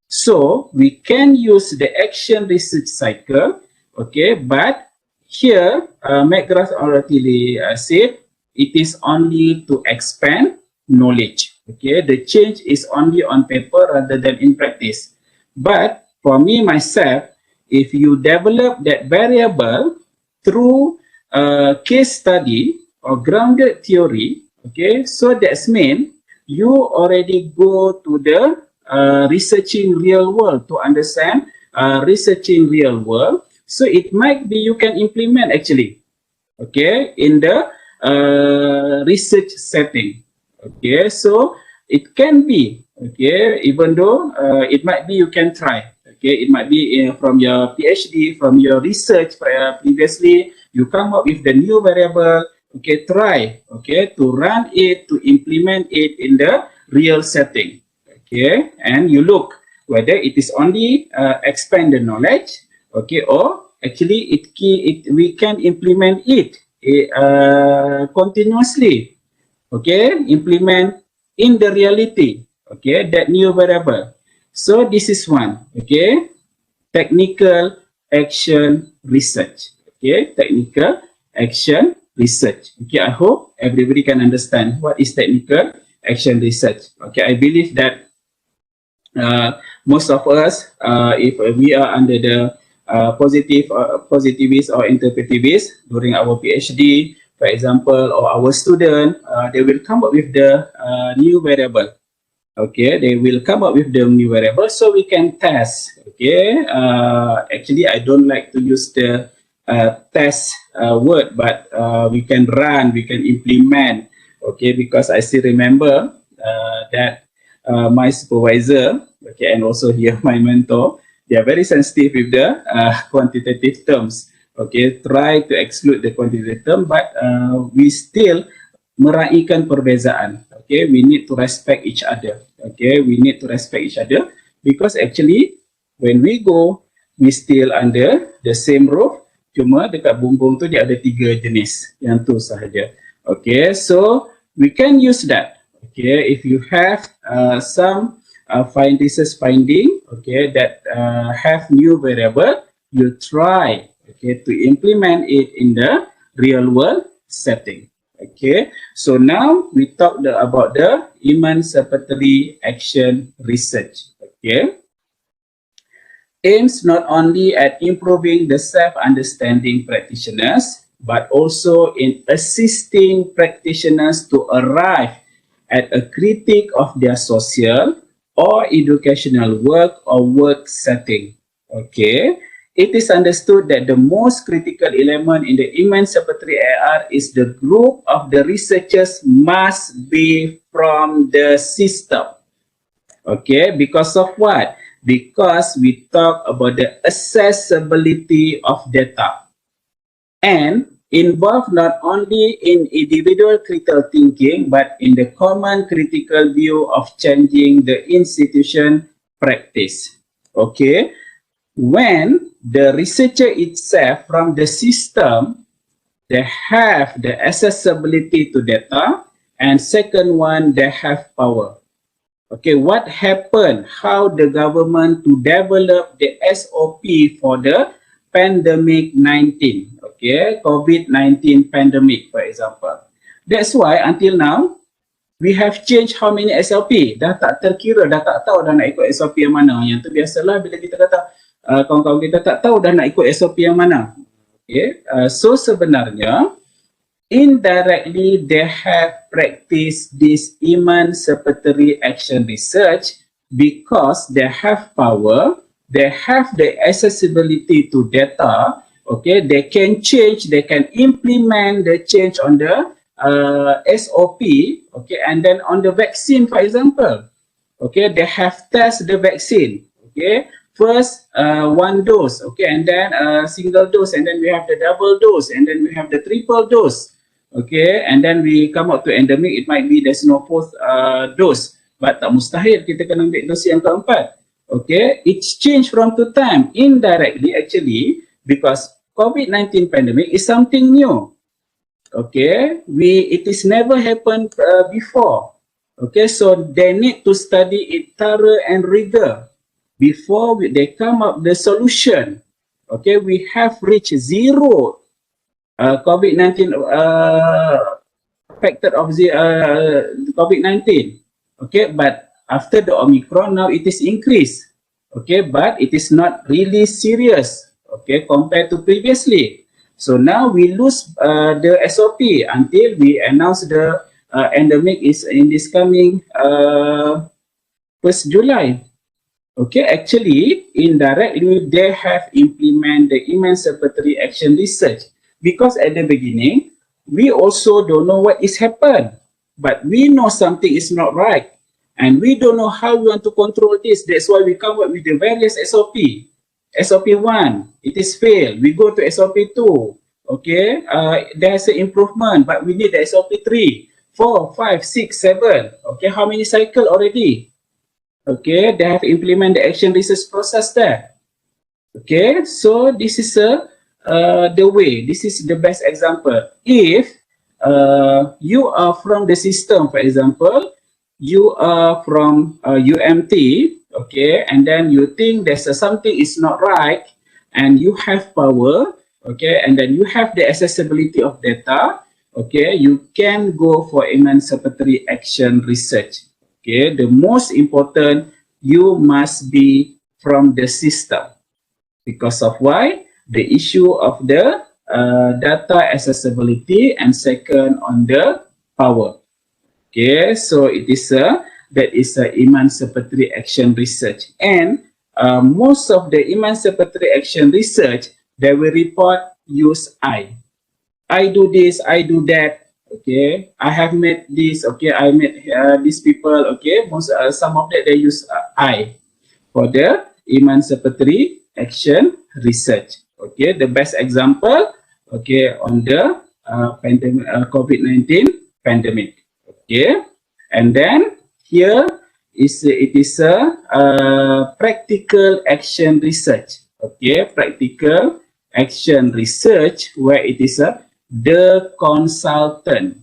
So we can use the action research cycle, okay, but here McGrath already said it is only to expand knowledge. Okay, the change is only on paper rather than in practice. But for me, myself, if you develop that variable through a case study or grounded theory, okay, so that's mean you already go to the researching real world to understand researching real world. So it might be you can implement actually, okay, in the research setting. Okay, so it can be, okay, even though it might be you can try. Okay, it might be from your PhD, from your research previously, you come up with the new variable. Okay, try, okay, to run it, to implement it in the real setting. Okay, and you look whether it is only expand the knowledge, okay, or actually we can implement it continuously. Okay, implement in the reality, okay, that new variable. So this is one, okay, technical action research. Okay, technical action research. Okay, I hope everybody can understand what is technical action research. Okay, I believe that most of us, if we are under the positivist or interpretivist during our PhD, for example, or our student, they will come up with the new variable. Okay, they will come up with the new variable so we can test. Okay, actually I don't like to use the test word, but we can run, we can implement. Okay, because I still remember that my supervisor, okay, and also here my mentor, they are very sensitive with the quantitative terms. Okay, try to exclude the quantitative term, but we still meraihkan perbezaan. Okay, we need to respect each other. Okay, we need to respect each other because actually when we go, we still under the same roof. Cuma dekat bumbung tu dia ada 3 jenis, yang tu sahaja. Okay, so we can use that. Okay, if you have some research finding, okay, that have new variable, you try, okay, to implement it in the real world setting. Okay, so now we talked about the emancipatory action research. Okay, aims not only at improving the self-understanding practitioners, but also in assisting practitioners to arrive at a critique of their social or educational work or work setting. Okay, it is understood that the most critical element in the emancipatory AR is the group of the researchers must be from the system. Okay, because of what? Because we talk about the accessibility of data and involve not only in individual critical thinking, but in the common critical view of changing the institution practice. Okay, when the researcher itself from the system, they have the accessibility to data, and second one, they have power. Okay, what happened? How the government to develop the SOP for the pandemic 19, okay, COVID-19 pandemic, for example. That's why until now, we have changed how many SOP? Dah tak terkira, dah tak tahu dah nak ikut SOP yang mana. Yang tu biasalah bila kita kata kawan-kawan kita tak tahu dah nak ikut SOP yang mana. Okay, so sebenarnya, indirectly, they have practiced this emancipatory action research because they have power, they have the accessibility to data, okay, they can change, they can implement the change on the SOP, okay, and then on the vaccine, for example, okay, they have tested the vaccine, okay, first one dose, okay, and then single dose, and then we have the double dose, and then we have the triple dose. Okay, and then we come out to endemic, it might be there's no fourth dose, but tak mustahil kita kena ambil dosis yang keempat. Okay, it's changed from to time indirectly actually because COVID-19 pandemic is something new. Okay, it is never happened before. Okay, so they need to study it thorough and rigor before they come up the solution. Okay, we have reached zero COVID-19 factor of the COVID-19, okay, but after the Omicron now it is increased, okay, but it is not really serious, okay, compared to previously. So now we lose the SOP until we announce the endemic is in this coming 1st July. Okay, actually indirectly they have implemented the emancipatory action research. Because at the beginning, we also don't know what is happened, but we know something is not right, and we don't know how we want to control this. That's why we come up with the various SOP. SOP 1, it is failed. We go to SOP 2. Okay, there's an improvement, but we need the SOP 3, 4, 5, 6, 7. Okay, how many cycle already? Okay, they have implemented the action research process there. Okay, so this is the way, this is the best example. If you are from the system, for example, you are from UMT, okay, and then you think there's something is not right, and you have power, okay, and then you have the accessibility of data, okay, you can go for emancipatory action research. Okay, the most important, you must be from the system. Because of why? The issue of the data accessibility, and second on the power. Okay, so it is that is a emancipatory action research, and most of the emancipatory action research, they will report use I do this, I do that. Okay, I have met this. Okay, I met these people. Okay, most some of that they use I for the emancipatory action research. Okay, the best example, okay, on the COVID-19 pandemic. Okay, and then here is it is a practical action research. Okay, practical action research where it is the consultant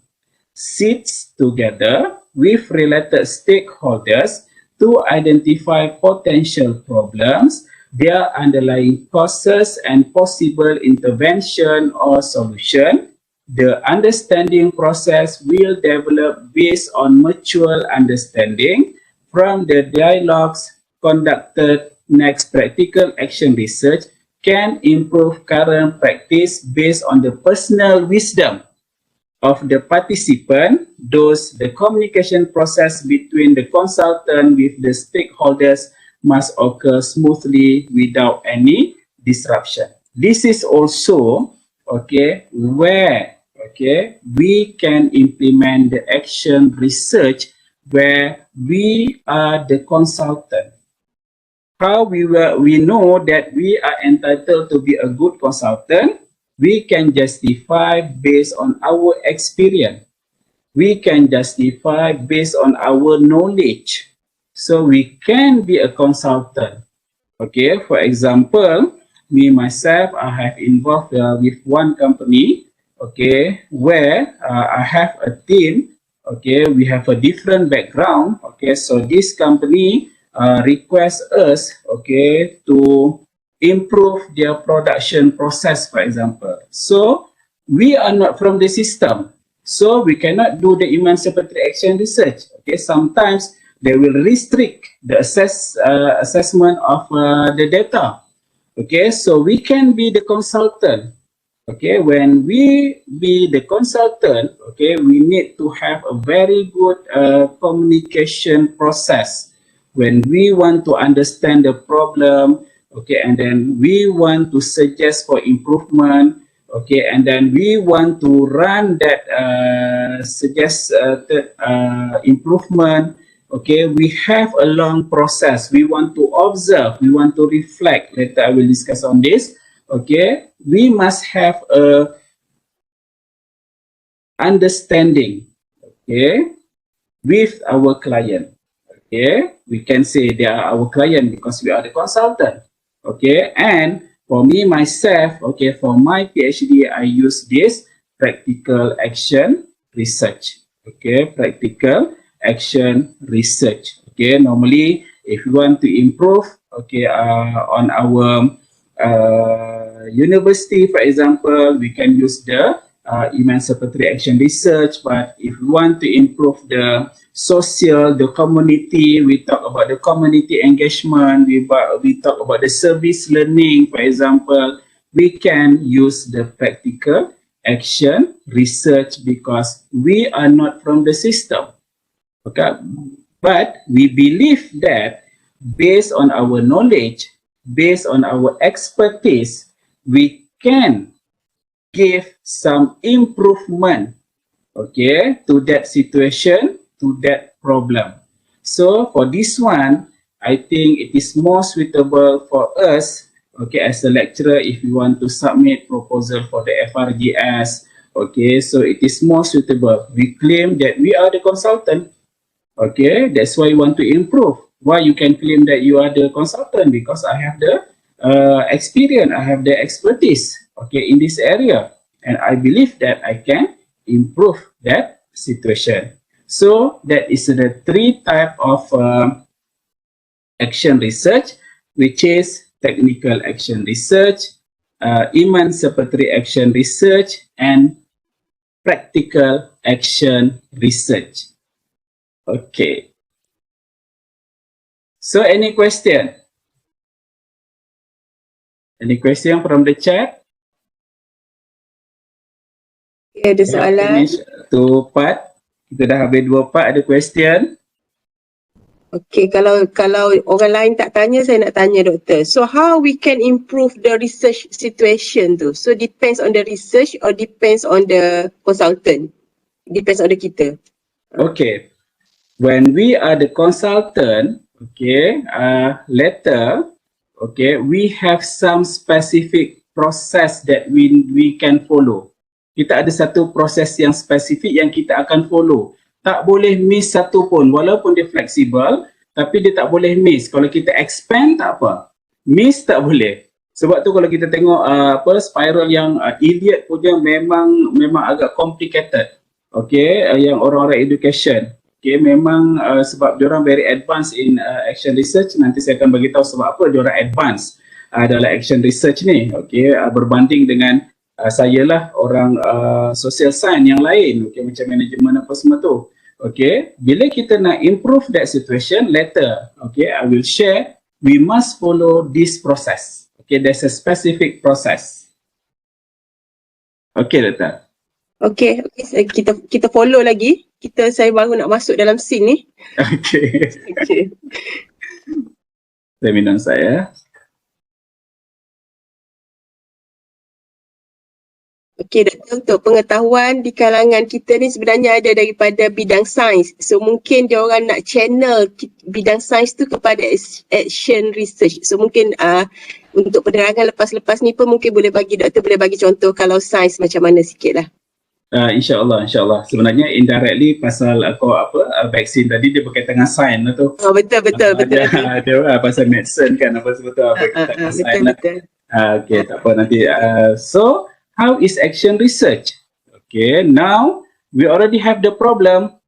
sits together with related stakeholders to identify potential problems, their underlying causes, and possible intervention or solution. The understanding process will develop based on mutual understanding from the dialogues, conducted next practical action research can improve current practice based on the personal wisdom of the participant. Thus, the communication process between the consultant with the stakeholders must occur smoothly without any disruption. This is also, okay, where, okay, we can implement the action research where we are the consultant. How we know that we are entitled to be a good consultant? We can justify based on our experience. We can justify based on our knowledge. So we can be a consultant. Okay, for example, me myself, I have involved with one company, okay, where I have a team, okay, we have a different background, okay, so this company requests us, okay, to improve their production process, for example. So we are not from the system, so we cannot do the emancipatory action research. Okay, sometimes they will restrict the assessment of the data. Okay, so we can be the consultant. Okay, when we be the consultant, okay, we need to have a very good communication process. When we want to understand the problem, okay, and then we want to suggest for improvement, okay, and then we want to run that suggested improvement, okay, we have a long process. We want to observe, we want to reflect. Later I will discuss on this. Okay, we must have a understanding, okay, with our client. Okay, we can say they are our client because we are the consultant. Okay, and for me myself, okay, for my PhD, I use this practical action research. Okay, practical action research. Okay, normally if you want to improve, okay, on our university, for example, we can use the emancipatory action research. But if we want to improve the social, the community, we talk about the community engagement, we talk about the service learning, for example, we can use the practical action research because we are not from the system. Okay, but we believe that based on our knowledge, based on our expertise, we can give some improvement, okay, to that situation, to that problem. So for this one, I think it is more suitable for us, okay, as a lecturer, if you want to submit proposal for the FRGS, okay, so it is more suitable. We claim that we are the consultant, okay, that's why you want to improve. Why you can claim that you are the consultant? Because I have the experience, I have the expertise, okay, in this area, and I believe that I can improve that situation. So that is the three type of action research, which is technical action research, emancipatory action research, and practical action research. Okay. So any question? Any question from the chat? Ya, ada soalan. Two part. Kita dah habis 2 part, ada question. Okay, kalau orang lain tak tanya, saya nak tanya doktor. So how we can improve the research situation tu? So depends on the research or depends on the consultant? Depends on the kita. Okay. When we are the consultant, okay, later, okay, we have some specific process that we can follow. Kita ada satu proses yang spesifik yang kita akan follow. Tak boleh miss satu pun, walaupun dia fleksibel, tapi dia tak boleh miss. Kalau kita expand tak apa, miss tak boleh. Sebab tu kalau kita tengok spiral yang Elliot punya memang agak complicated. Okay, yang orang-orang education. Okay, memang sebab diorang very advanced in action research. Nanti saya akan bagi tahu sebab apa diorang advance dalam action research ni. Okay, berbanding dengan saya lah orang social science yang lain. Okay, macam manajemen apa semua tu. okay, bila kita nak improve that situation later, okay, I will share, we must follow this process. Okay, there's a specific process. Okay, Doktor. Okay, kita follow lagi. Saya baru nak masuk dalam scene ni. Okay. Okay. Saya minum saya. Okey, Doktor, untuk pengetahuan di kalangan kita ni sebenarnya ada daripada bidang sains. So mungkin dia orang nak channel bidang sains tu kepada action research. So mungkin untuk penerangan lepas-lepas ni pun mungkin Doktor boleh bagi contoh kalau sains macam mana sikit lah. InsyaAllah. Sebenarnya indirectly pasal vaksin tadi dia berkaitan dengan sains lah tu. Oh, betul. Dia pasal medicine kan, apa sebetulnya berkaitan dengan sains lah. Okay, tak apa nanti. So, how is action research? Okay, now we already have the problem.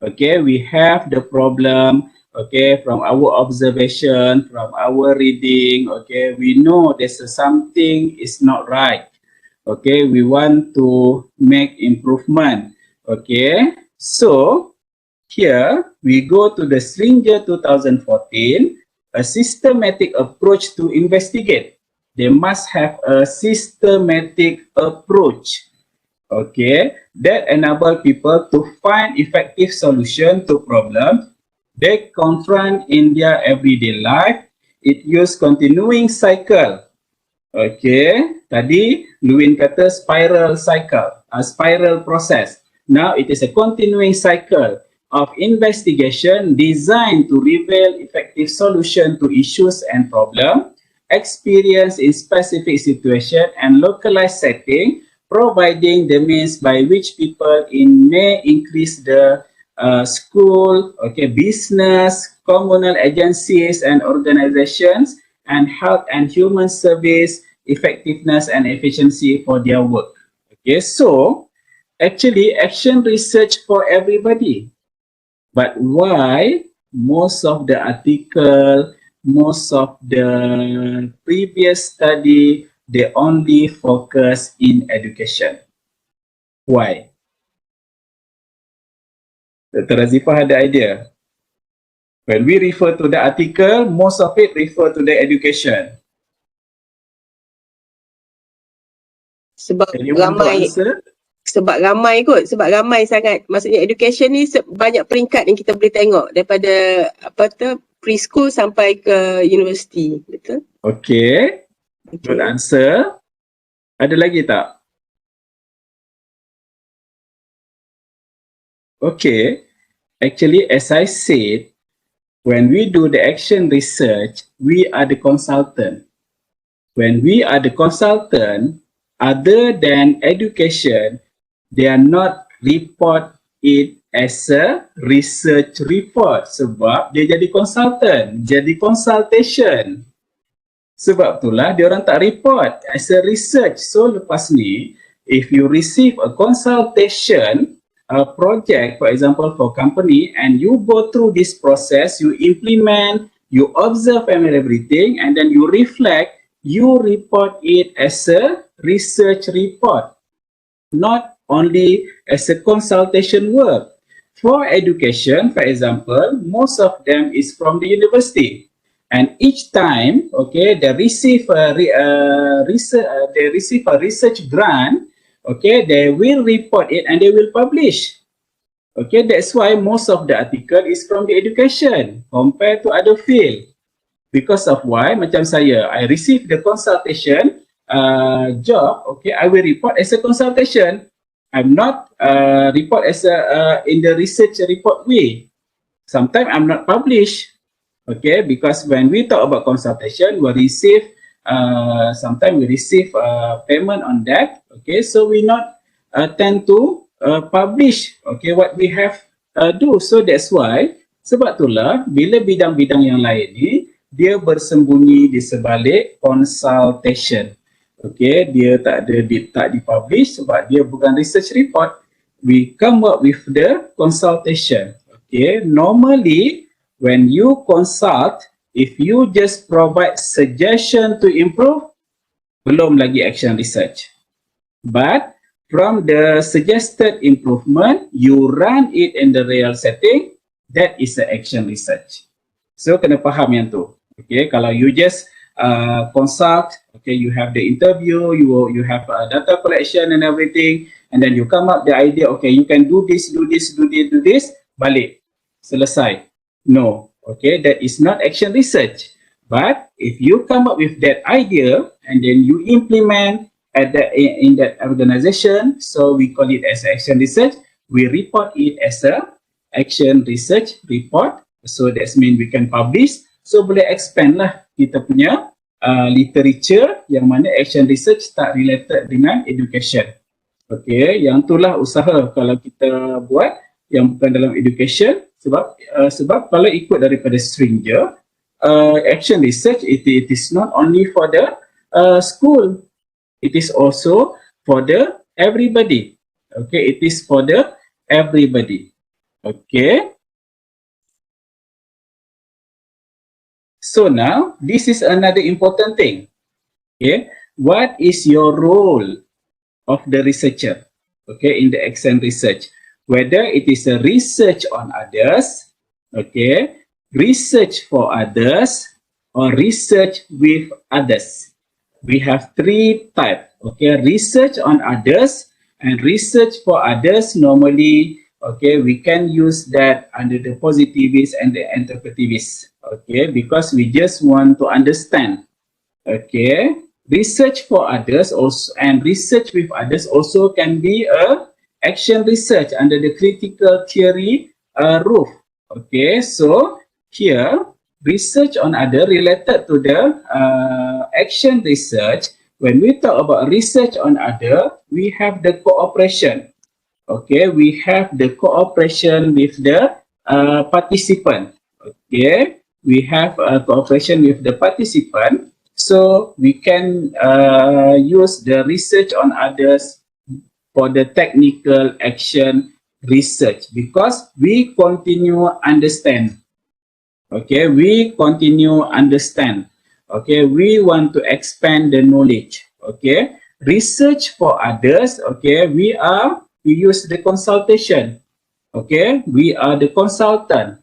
Okay, we have the problem. Okay, from our observation, from our reading. Okay, we know there's something is not right. Okay, we want to make improvement. Okay, so here we go to the Stringer 2014, a systematic approach to investigate. They must have a systematic approach, okay, that enable people to find effective solution to problems they confront in their everyday life. It use continuing cycle. Okay, tadi Lewin kata spiral cycle, a spiral process. Now it is a continuing cycle of investigation designed to reveal effective solution to issues and problems experience in specific situation and localized setting, providing the means by which people may increase the school, okay, business, communal agencies and organizations, and health and human service effectiveness and efficiency for their work. Okay, so actually action research for everybody. But why most of the article, most of the previous study, they only focus in education? Why? Dr. Razifah ada idea? When we refer to the article, most of it refer to the education. Sebab ramai kot, sebab ramai sangat. Maksudnya education ni banyak peringkat yang kita boleh tengok daripada preschool sampai ke universiti, betul? Okay. Good answer. Ada lagi tak? Okay. Actually, as I said, when we do the action research, we are the consultant. When we are the consultant, other than education, they are not report it as a research report sebab dia jadi consultant, jadi consultation. Sebab itulah dia orang tak report as a research. So lepas ni, if you receive a consultation project, for example, for company, and you go through this process, you implement, you observe and everything, and then you reflect, you report it as a research report, not only as a consultation work. For education, for example, most of them is from the university, and each time, okay, they receive a research grant. Okay, they will report it and they will publish. Okay, that's why most of the article is from the education compared to other field. Because of why, macam saya, I receive the consultation job, okay, I will report as a consultation. I'm not report as a in the research report way. Sometimes I'm not published, okay, because when we talk about consultation, we receive sometimes we receive payment on that, okay, so we not tend to publish, okay, what we have do. So that's why, sebab itulah bila bidang-bidang yang lain ni dia bersembunyi di sebalik consultation, okay, dia tak dipublish sebab dia bukan research report. We come up with the consultation, okay. Normally when you consult, if you just provide suggestion to improve, belum lagi action research. But from the suggested improvement, you run it in the real setting, that is the action research. So kena faham yang tu. Okay, kalau you just consult, okay, you have the interview, you have data collection and everything, and then you come up the idea, okay, you can do this, balik, selesai. No, okay, that is not action research. But if you come up with that idea and then you implement in that organization, so we call it as action research. We report it as a action research report. So that means we can publish. So boleh expand lah kita punya literature yang mana action research tak related dengan education. Okay, yang itulah usaha kalau kita buat yang bukan dalam education, sebab kalau ikut daripada string je, action research it is not only for the school, it is also for the everybody. Okay, it is for the everybody. Okay. So now this is another important thing. Okay, what is your role of the researcher? Okay, in the action research, whether it is a research on others, okay, research for others, or research with others. We have three types. Okay, research on others and research for others. Normally, okay, we can use that under the positivist and the interpretivist. Okay, because we just want to understand. Okay, research for others also and research with others also can be a action research under the critical theory roof. Okay, so here research on other related to the action research. When we talk about research on other, we have the cooperation. Okay, we have the cooperation with the participant. Okay, we have a cooperation with the participant, so we can use the research on others for the technical action research because we continue understand. Okay, we continue understand. Okay, we want to expand the knowledge. Okay, research for others. Okay, we use the consultation. Okay, we are the consultant.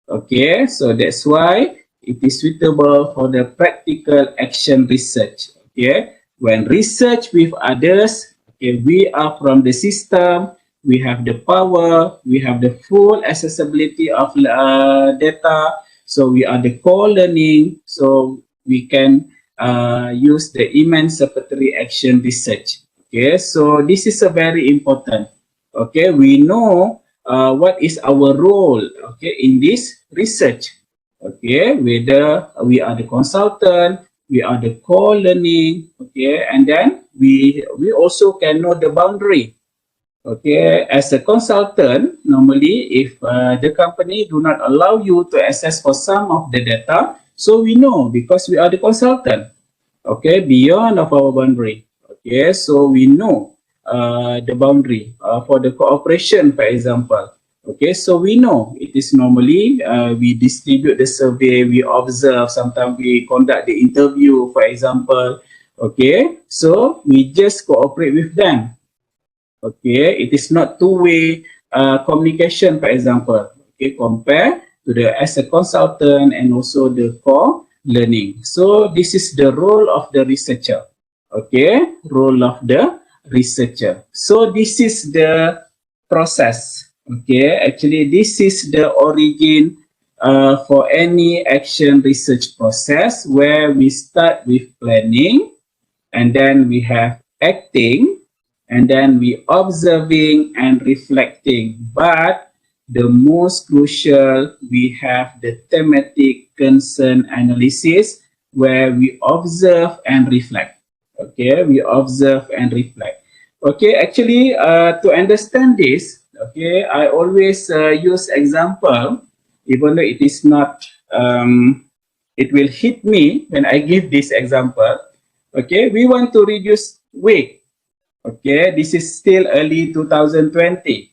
Okay, so that's why it is suitable for the practical action research. Okay, when research with others, okay, we are from the system, we have the power, we have the full accessibility of data, so we are the co-learning, so we can use the emancipatory action research. Okay, so this is a very important. Okay, we know what is our role, okay, in this research. Okay, whether we are the consultant, we are the co-learning, okay, and then we also can know the boundary. Okay, as a consultant, normally if the company do not allow you to access for some of the data, so we know because we are the consultant. Okay, beyond of our boundary. Okay, so we know the boundary for the cooperation, for example. Okay, so we know it is normally we distribute the survey, we observe, sometimes we conduct the interview, for example. Okay, so we just cooperate with them. Okay, it is not two-way communication, for example. Okay, compare to the as a consultant and also the co-learning. So this is the role of the researcher. Okay, role of the researcher. So this is the process. Okay, actually this is the origin for any action research process where we start with planning and then we have acting and then we observing and reflecting. But the most crucial, we have the thematic concern analysis where we observe and reflect. Okay, we observe and reflect. Okay, actually to understand this, okay, I always use example, even though it is not, it will hit me when I give this example. Okay, we want to reduce weight. Okay, this is still early 2020.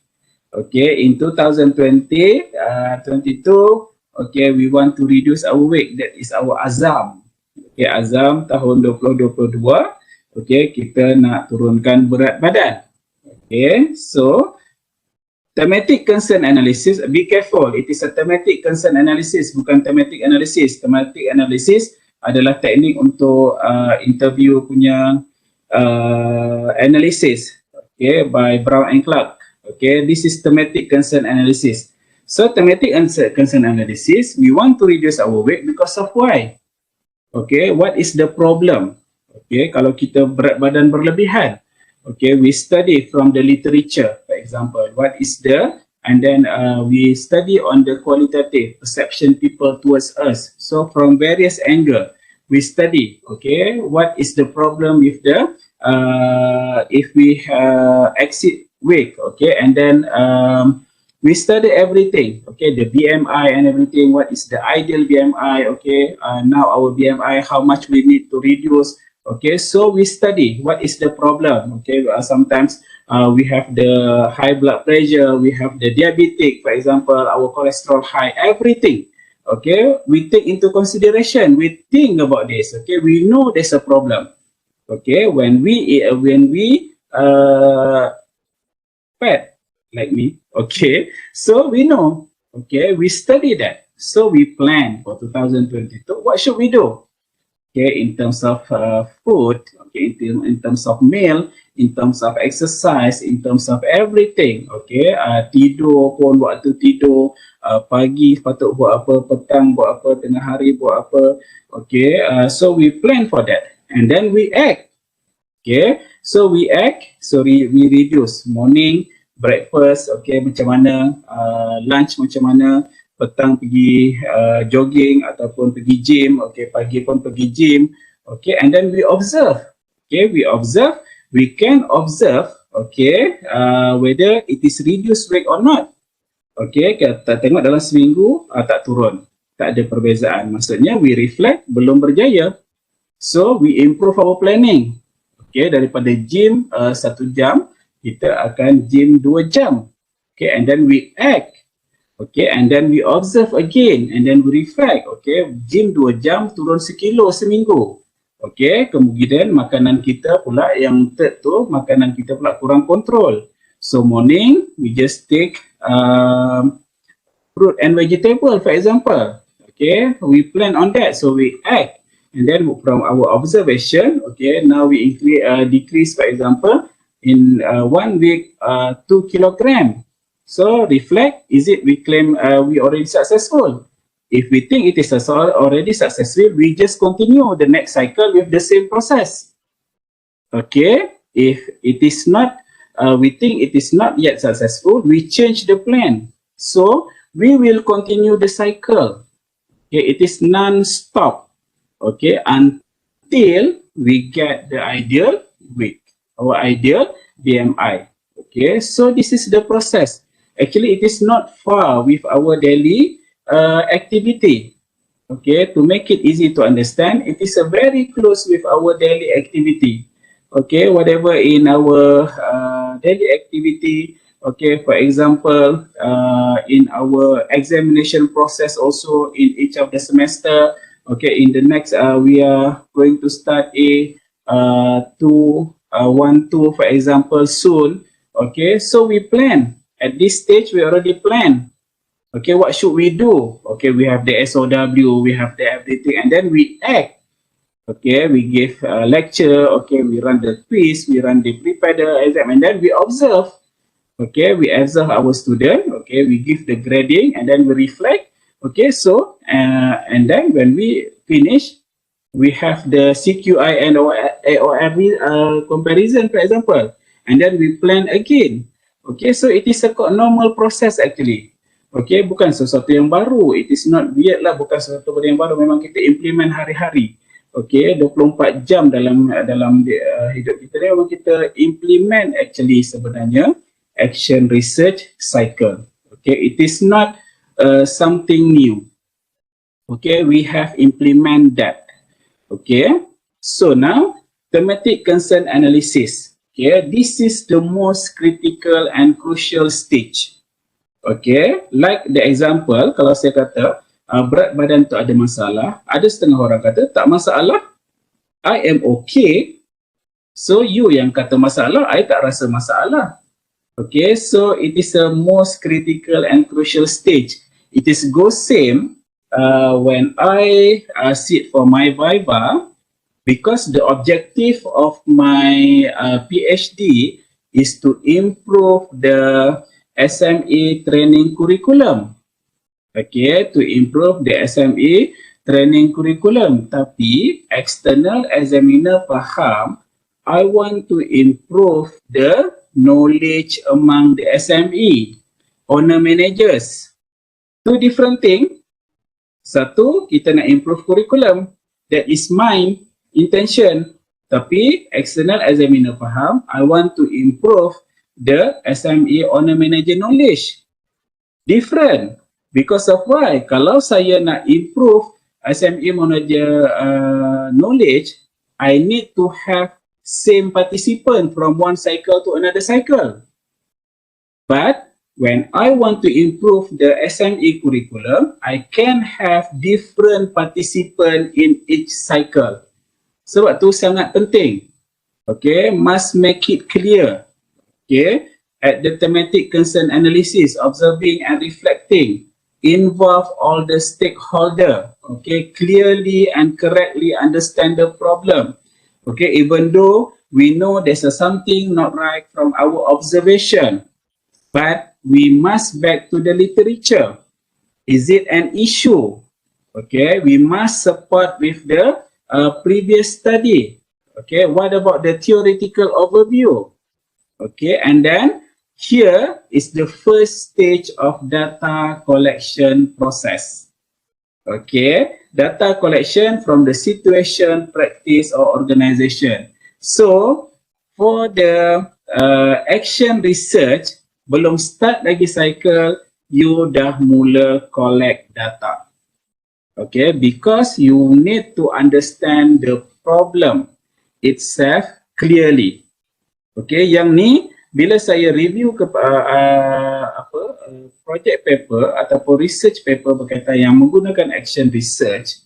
Okay, in 2022, okay, we want to reduce our weight. That is our azam. Okay, azam tahun 2022. Okay, kita nak turunkan berat badan. Okay, so thematic concern analysis, be careful, it is a thematic concern analysis, bukan thematic analysis. Thematic analysis adalah teknik untuk interview punya analysis, okay, by Brown and Clark. Okay, this is thematic concern analysis. So thematic concern analysis, we want to reduce our weight because of why? Okay, what is the problem? Okay, kalau kita berat badan berlebihan, okay, we study from the literature, for example, what is the, and then we study on the qualitative perception people towards us. So from various angle, we study, okay, what is the problem with the, if we exceed weight, okay, and then we study everything, okay, the BMI and everything, what is the ideal BMI, okay, now our BMI, how much we need to reduce, okay, so we study what is the problem, okay, sometimes we have the high blood pressure, we have the diabetic, for example, our cholesterol high, everything, okay, we take into consideration, we think about this, okay, we know there's a problem, okay, when we fat, like me, okay, so we know, okay, we study that, so we plan for 2022, what should we do? Okay, in terms of food, okay, in terms of meal, in terms of exercise, in terms of everything, okay, tidur pun waktu tidur, pagi patut buat apa, petang buat apa, tengah hari buat apa, okay, so we plan for that, and then we act, okay, so we act, so we reduce morning, breakfast, okay, macam mana, lunch macam mana, petang pergi jogging ataupun pergi gym, okay, pagi pun pergi gym, okay, and then we observe, okay, we can observe, okay, whether it is reduced weight or not, okay, kita tengok dalam seminggu tak turun, tak ada perbezaan, maksudnya we reflect, belum berjaya, so we improve our planning, okay, daripada gym 1 jam, kita akan gym 2 jam, okay, and then we act, okay, and then we observe again, and then we reflect, okay, gym 2 jam turun 1 kilo seminggu, okay, kemudian makanan kita pula yang third tu, makanan kita pula kurang kontrol, so morning we just take fruit and vegetable, for example, okay, we plan on that, so we act, and then from our observation, okay, now we decrease, for example, in 1 week 2 kilogram. So reflect, is it we claim we already successful? If we think it is already successful, we just continue the next cycle with the same process. Okay, if it is not, we think it is not yet successful, we change the plan. So we will continue the cycle. Okay, it is non-stop. Okay, until we get the ideal weight, our ideal BMI. Okay, so this is the process. Actually, it is not far with our daily activity. Okay, to make it easy to understand, it is very close with our daily activity. Okay, whatever in our daily activity, okay, for example, in our examination process also in each of the semester, okay, in the next, we are going to start a 1-2, for example, soon, okay, so we plan. At this stage, we already plan. Okay, what should we do? Okay, we have the SOW, we have the everything, and then we act. Okay, we give a lecture, okay, we run the quiz, we prepare the exam, and then we observe. Okay, we observe our student, okay, we give the grading, and then we reflect. Okay, so, and then when we finish, we have the CQI and AORB comparison, for example, and then we plan again. Okay, so it is a normal process actually. Okay, bukan sesuatu yang baru. It is not weird lah, bukan sesuatu yang baru. Memang kita implement hari-hari. Okay, 24 jam dalam hidup kita ni memang kita implement actually sebenarnya action research cycle. Okay, it is not something new. Okay, we have implement that. Okay, so now thematic concern analysis. Okay, this is the most critical and crucial stage. Okay, like the example, kalau saya kata berat badan tu ada masalah, ada setengah orang kata tak masalah, I am okay. So you yang kata masalah, I tak rasa masalah. Okay, so it is a most critical and crucial stage. It is go same when I sit for my Viva, because the objective of my PhD is to improve the SME training curriculum. Okay, to improve the SME training curriculum. Tapi external examiner faham, I want to improve the knowledge among the SME, owner managers. Two different things. Satu, kita nak improve curriculum. That is my intention. Tapi external examiner faham, I want to improve the SME owner manager knowledge. Different. Because of why? Kalau saya nak improve SME manager knowledge, I need to have same participant from one cycle to another cycle. But when I want to improve the SME curriculum, I can have different participant in each cycle. Sebab tu sangat penting. Okay, must make it clear. Okay, at the thematic concern analysis, observing and reflecting, involve all the stakeholder, okay, clearly and correctly understand the problem. Okay, even though we know there's something not right from our observation, but we must back to the literature. Is it an issue? Okay, we must support with the previous study. Okay, what about the theoretical overview? Okay, and then here is the first stage of data collection process. Okay, data collection from the situation, practice or organization. So, for the action research, belum start lagi cycle, you dah mula collect data. Okay, because you need to understand the problem itself clearly. Okay, yang ni bila saya review ke project paper ataupun research paper berkaitan yang menggunakan action research,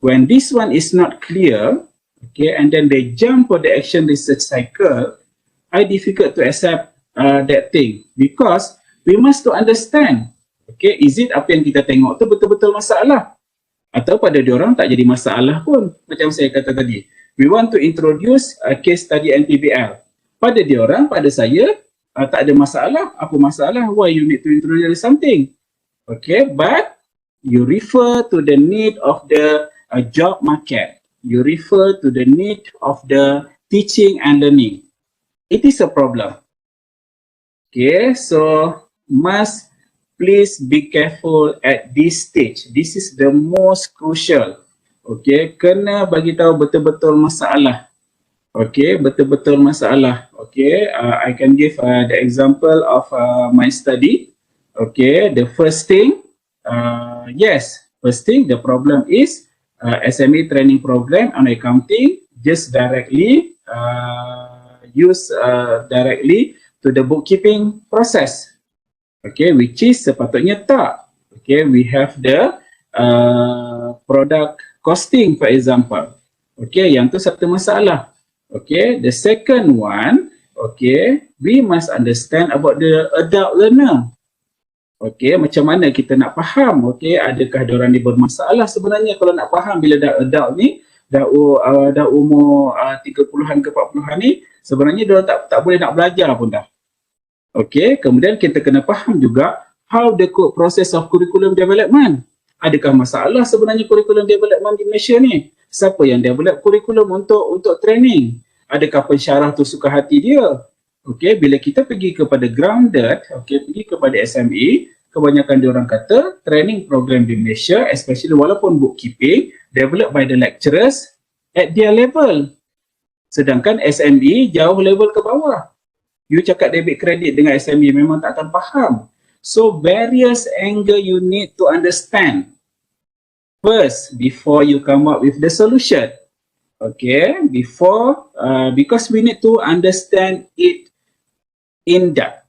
when this one is not clear, okay, and then they jump for the action research cycle, I difficult to accept that thing, because we must to understand, okay, is it apa yang kita tengok tu betul-betul masalah atau pada diorang tak jadi masalah pun. Macam saya kata tadi, we want to introduce a case study NPBL. Pada diorang, pada saya, tak ada masalah. Apa masalah? Why you need to introduce something? Okay, but you refer to the need of the job market. You refer to the need of the teaching and learning. It is a problem. Okay, so must please be careful at this stage. This is the most crucial. Okay, kena bagi tahu betul-betul masalah. Okay, betul-betul masalah. Okay, I can give the example of my study. Okay, the first thing, yes, first thing, the problem is SME training program on accounting just directly use directly to the bookkeeping process. Okay, which is sepatutnya tak. Okay, we have the product costing, for example. Okay, yang tu satu masalah. Okay, the second one, okay, we must understand about the adult learner. Okay, macam mana kita nak faham, okay, adakah diorang ni bermasalah sebenarnya kalau nak faham bila dah adult ni, dah umur 30-an ke 40-an ni, sebenarnya diorang tak boleh nak belajar pun dah. Okay, kemudian kita kena faham juga how the process of curriculum development. Adakah masalah sebenarnya curriculum development di Malaysia ni? Siapa yang develop curriculum untuk training? Adakah pensyarah tu suka hati dia? Okay, bila kita pergi kepada grounded, okay, pergi kepada SME, kebanyakan diorang kata training program di Malaysia, especially walaupun bookkeeping, developed by the lecturers at their level. Sedangkan SME jauh level ke bawah. You cakap debit kredit dengan SME memang tak akan faham. So various angle you need to understand first before you come up with the solution. Okay, because we need to understand it in depth.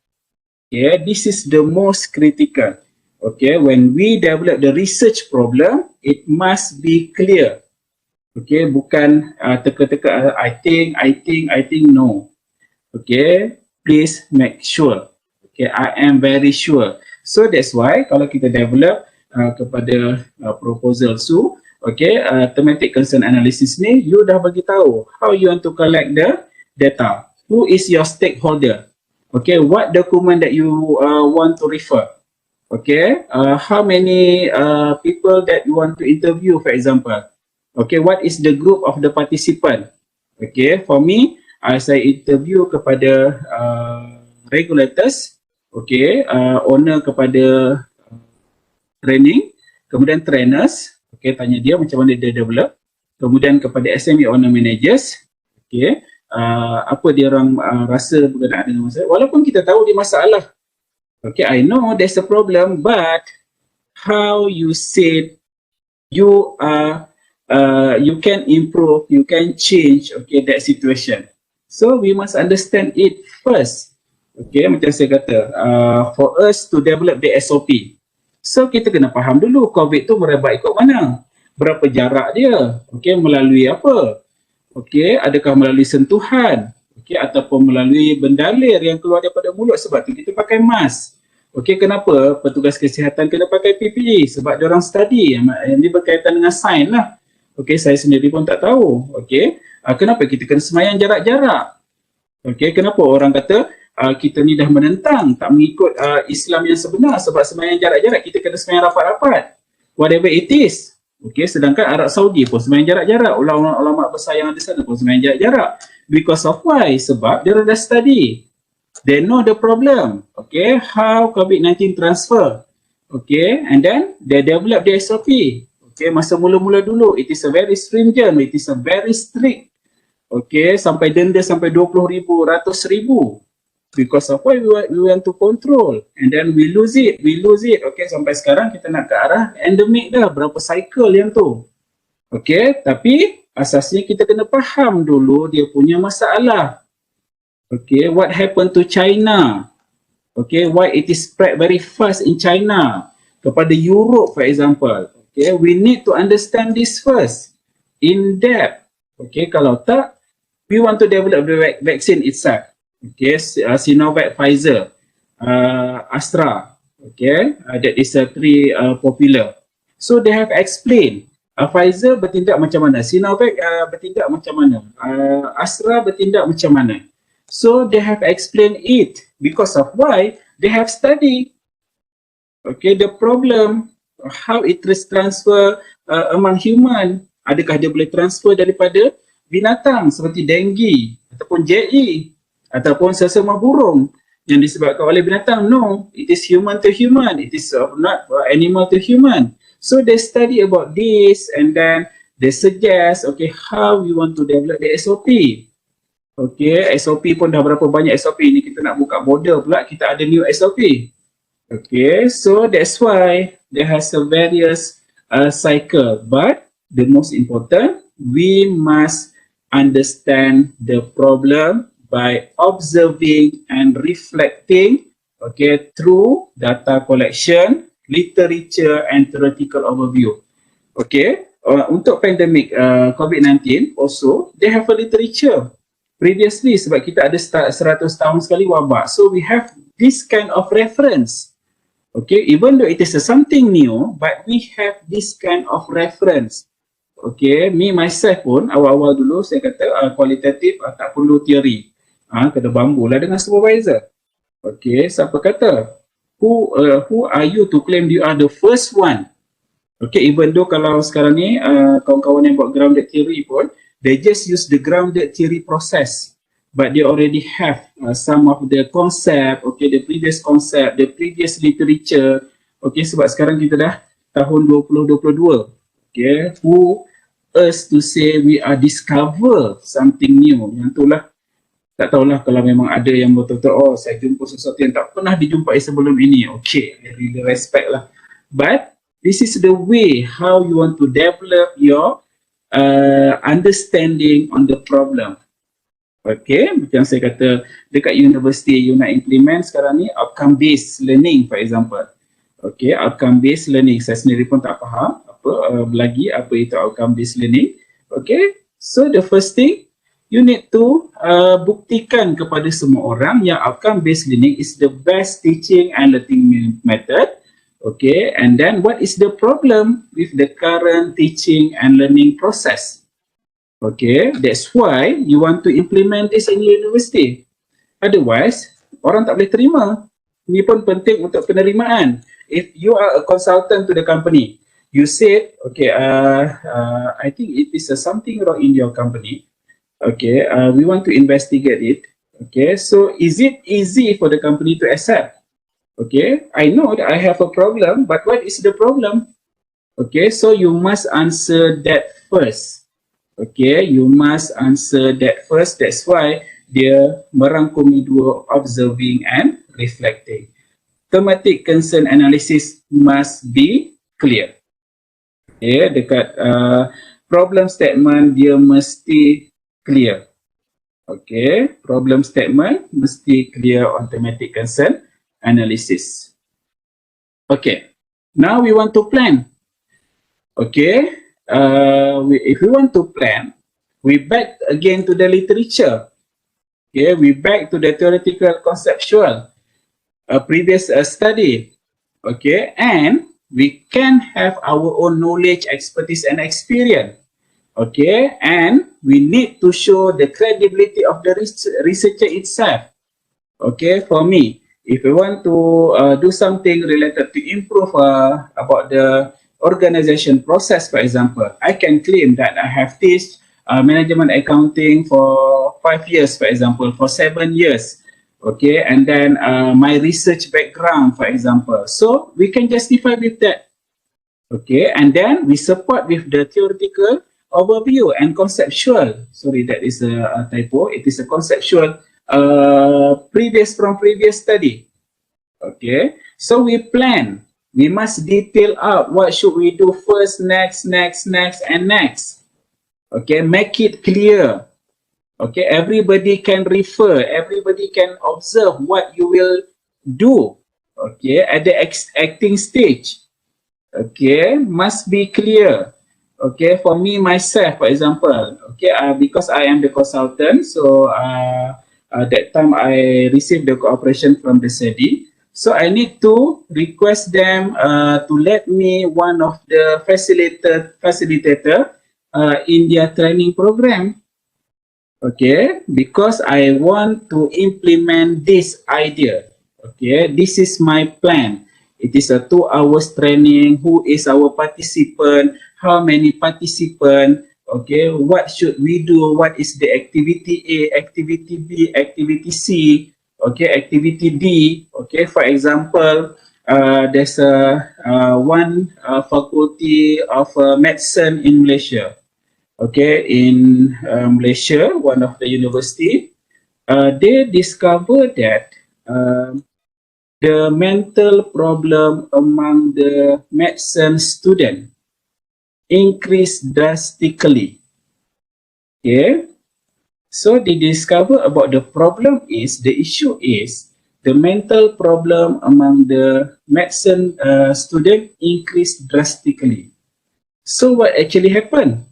Okay, this is the most critical. Okay, when we develop the research problem, it must be clear. Okay, bukan teka-teka, I think, no. Okay, please make sure. Okay, I am very sure. So that's why kalau kita develop kepada proposal su, okay, thematic concern analysis ni, you dah bagi tahu how you want to collect the data. Who is your stakeholder? Okay, what document that you want to refer? Okay, how many people that you want to interview, for example? Okay, what is the group of the participant? Okay, for me, saya interview kepada regulators, okay, owner kepada training, kemudian trainers, okay, tanya dia macam mana dia develop, kemudian kepada SME owner managers, okay, apa dia orang rasa berkenaan dengan masalah, walaupun kita tahu dia masalah. Okay, I know there's a problem, but how you said you you can improve, you can change, okay, that situation. So we must understand it first. Okay, macam saya kata, for us to develop the SOP. So kita kena faham dulu COVID tu merebak ikut mana, berapa jarak dia, okay, melalui apa, okay, adakah melalui sentuhan, okay, ataupun melalui bendalir yang keluar daripada mulut, sebab tu kita pakai mask. Okay, kenapa petugas kesihatan kena pakai PPE? Sebab dia orang study yang ini berkaitan dengan sains lah. Okay, saya sendiri pun tak tahu. Okay, kenapa kita kena semayang jarak-jarak? Okay, kenapa orang kata kita ni dah menentang, tak mengikut Islam yang sebenar sebab semayang jarak-jarak, kita kena semayang rapat-rapat. Whatever it is. Okay, sedangkan Arab Saudi pun semayang jarak-jarak. Ulama-ulama besar yang ada sana pun semayang jarak-jarak. Because of why? Sebab dia dah study. They know the problem. Okay, how COVID-19 transfer. Okay, and then they develop the SOP. Okay, masa mula-mula dulu, it is a very stringent, it is a very strict. Okay, sampai denda sampai 20,000, 100,000. Because of why we want to control. And then we lose it. Okay, sampai sekarang kita nak ke arah endemic dah. Berapa cycle yang tu. Okay, tapi asasnya kita kena faham dulu dia punya masalah. Okay, what happened to China? Okay, why it is spread very fast in China? Kepada Europe, for example. Okay, we need to understand this first. In depth. Okay, kalau tak, we want to develop the vaccine itself. Okay, Sinovac, Pfizer, Astra. Okay, that is three popular. So they have explained. Pfizer bertindak macam mana? Sinovac bertindak macam mana? Astra bertindak macam mana? So they have explained it. Because of why? They have studied. Okay, the problem, how it is transfer among human. Adakah dia boleh transfer daripada binatang seperti dengue ataupun JE ataupun sesama burung yang disebabkan oleh binatang? No, it is human to human. It is not animal to human. So they study about this and then they suggest, okay, how we want to develop the SOP. Okay, SOP pun dah berapa banyak SOP ni, kita nak buka border pula, kita ada new SOP. Okay, so that's why there has a various cycle. But the most important, we must understand the problem by observing and reflecting, okay, through data collection, literature and theoretical overview. Okay, untuk pandemic COVID-19 also, they have a literature. Previously, sebab kita ada 100 tahun sekali wabak. So we have this kind of reference. Okay, even though it is something new, but we have this kind of reference. Okay, me myself pun awal-awal dulu saya kata kualitatif tak perlu teori. Kena bambu lah dengan supervisor. Okay, siapa kata? Who are you to claim you are the first one? Okay, even though kalau sekarang ni kawan-kawan yang buat grounded theory pun, they just use the grounded theory process, but they already have some of the concept, okay, the previous concept, the previous literature. Okay, sebab sekarang kita dah tahun 2022. Okay, who us to say we are discover something new? Yang itulah, tak tahulah kalau memang ada yang betul-betul, oh saya jumpa sesuatu yang tak pernah dijumpai sebelum ini. Okay, I really respect lah. But this is the way how you want to develop your understanding on the problem. Okay, macam saya kata dekat universiti you nak implement sekarang ni outcome based learning, for example. Okay, outcome based learning, saya sendiri pun tak faham apa lagi apa itu outcome based learning. Okay, so the first thing, you need to buktikan kepada semua orang yang outcome-based learning is the best teaching and learning method. Okay, and then what is the problem with the current teaching and learning process? Okay, that's why you want to implement this in university. Otherwise, orang tak boleh terima. Ini pun penting untuk penerimaan. If you are a consultant to the company, you said, okay, I think it is something wrong in your company. Okay, we want to investigate it. Okay, so is it easy for the company to accept? Okay, I know that I have a problem, but what is the problem? Okay, so you must answer that first. Okay, you must answer that first. That's why dia merangkumi dua, observing and reflecting. Thematic concern analysis must be clear. Okay, dekat problem statement dia mesti clear. Okay, problem statement mesti clear on thematic concern analysis. Okay, now we want to plan. Okay, if we want to plan, we back again to the literature. Okay, we back to the theoretical conceptual previous study. Okay, and we can have our own knowledge, expertise, and experience. Okay, and we need to show the credibility of the researcher itself. Okay, for me, if we want to do something related to improve about the organization process, for example, I can claim that I have taught management accounting for 5 years, for example, for 7 years. Okay, and then my research background, for example. So we can justify with that. Okay, and then we support with the theoretical overview and conceptual. Sorry, that is a typo. It is a conceptual previous study. Okay, so we plan. We must detail out what should we do first, next, and next. Okay, make it clear. Okay, everybody can refer, everybody can observe what you will do. Okay, at the acting stage. Okay, must be clear. Okay, for me, myself, for example, okay, because I am the consultant, so that time I received the cooperation from the SEDI. So I need to request them to let me one of the facilitator in their training program. Okay, because I want to implement this idea. Okay, this is my plan. It is a 2 hours training. Who is our participant? How many participants? Okay, what should we do? What is the activity A, activity B, activity C? Okay, activity D. Okay, for example, there's one faculty of medicine in Malaysia. Okay, in Malaysia, one of the university, they discovered that the mental problem among the medicine student increased drastically. Okay, so they discover about the problem is, the issue is, the mental problem among the medicine student increased drastically. So what actually happened?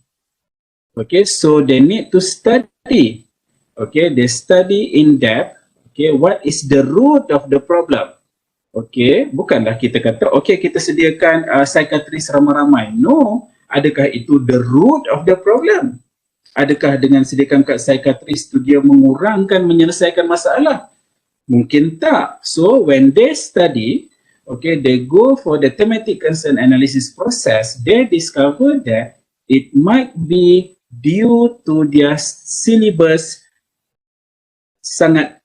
Okay, so they need to study. Okay, they study in depth. Okay, what is the root of the problem? Okay, bukanlah kita kata, okay, kita sediakan psikiatris ramai-ramai. No, adakah itu the root of the problem? Adakah dengan sediakan psikiatris itu dia mengurangkan, menyelesaikan masalah? Mungkin tak. So, when they study, okay, they go for the thematic concern analysis process, they discover that it might be due to their syllabus sangat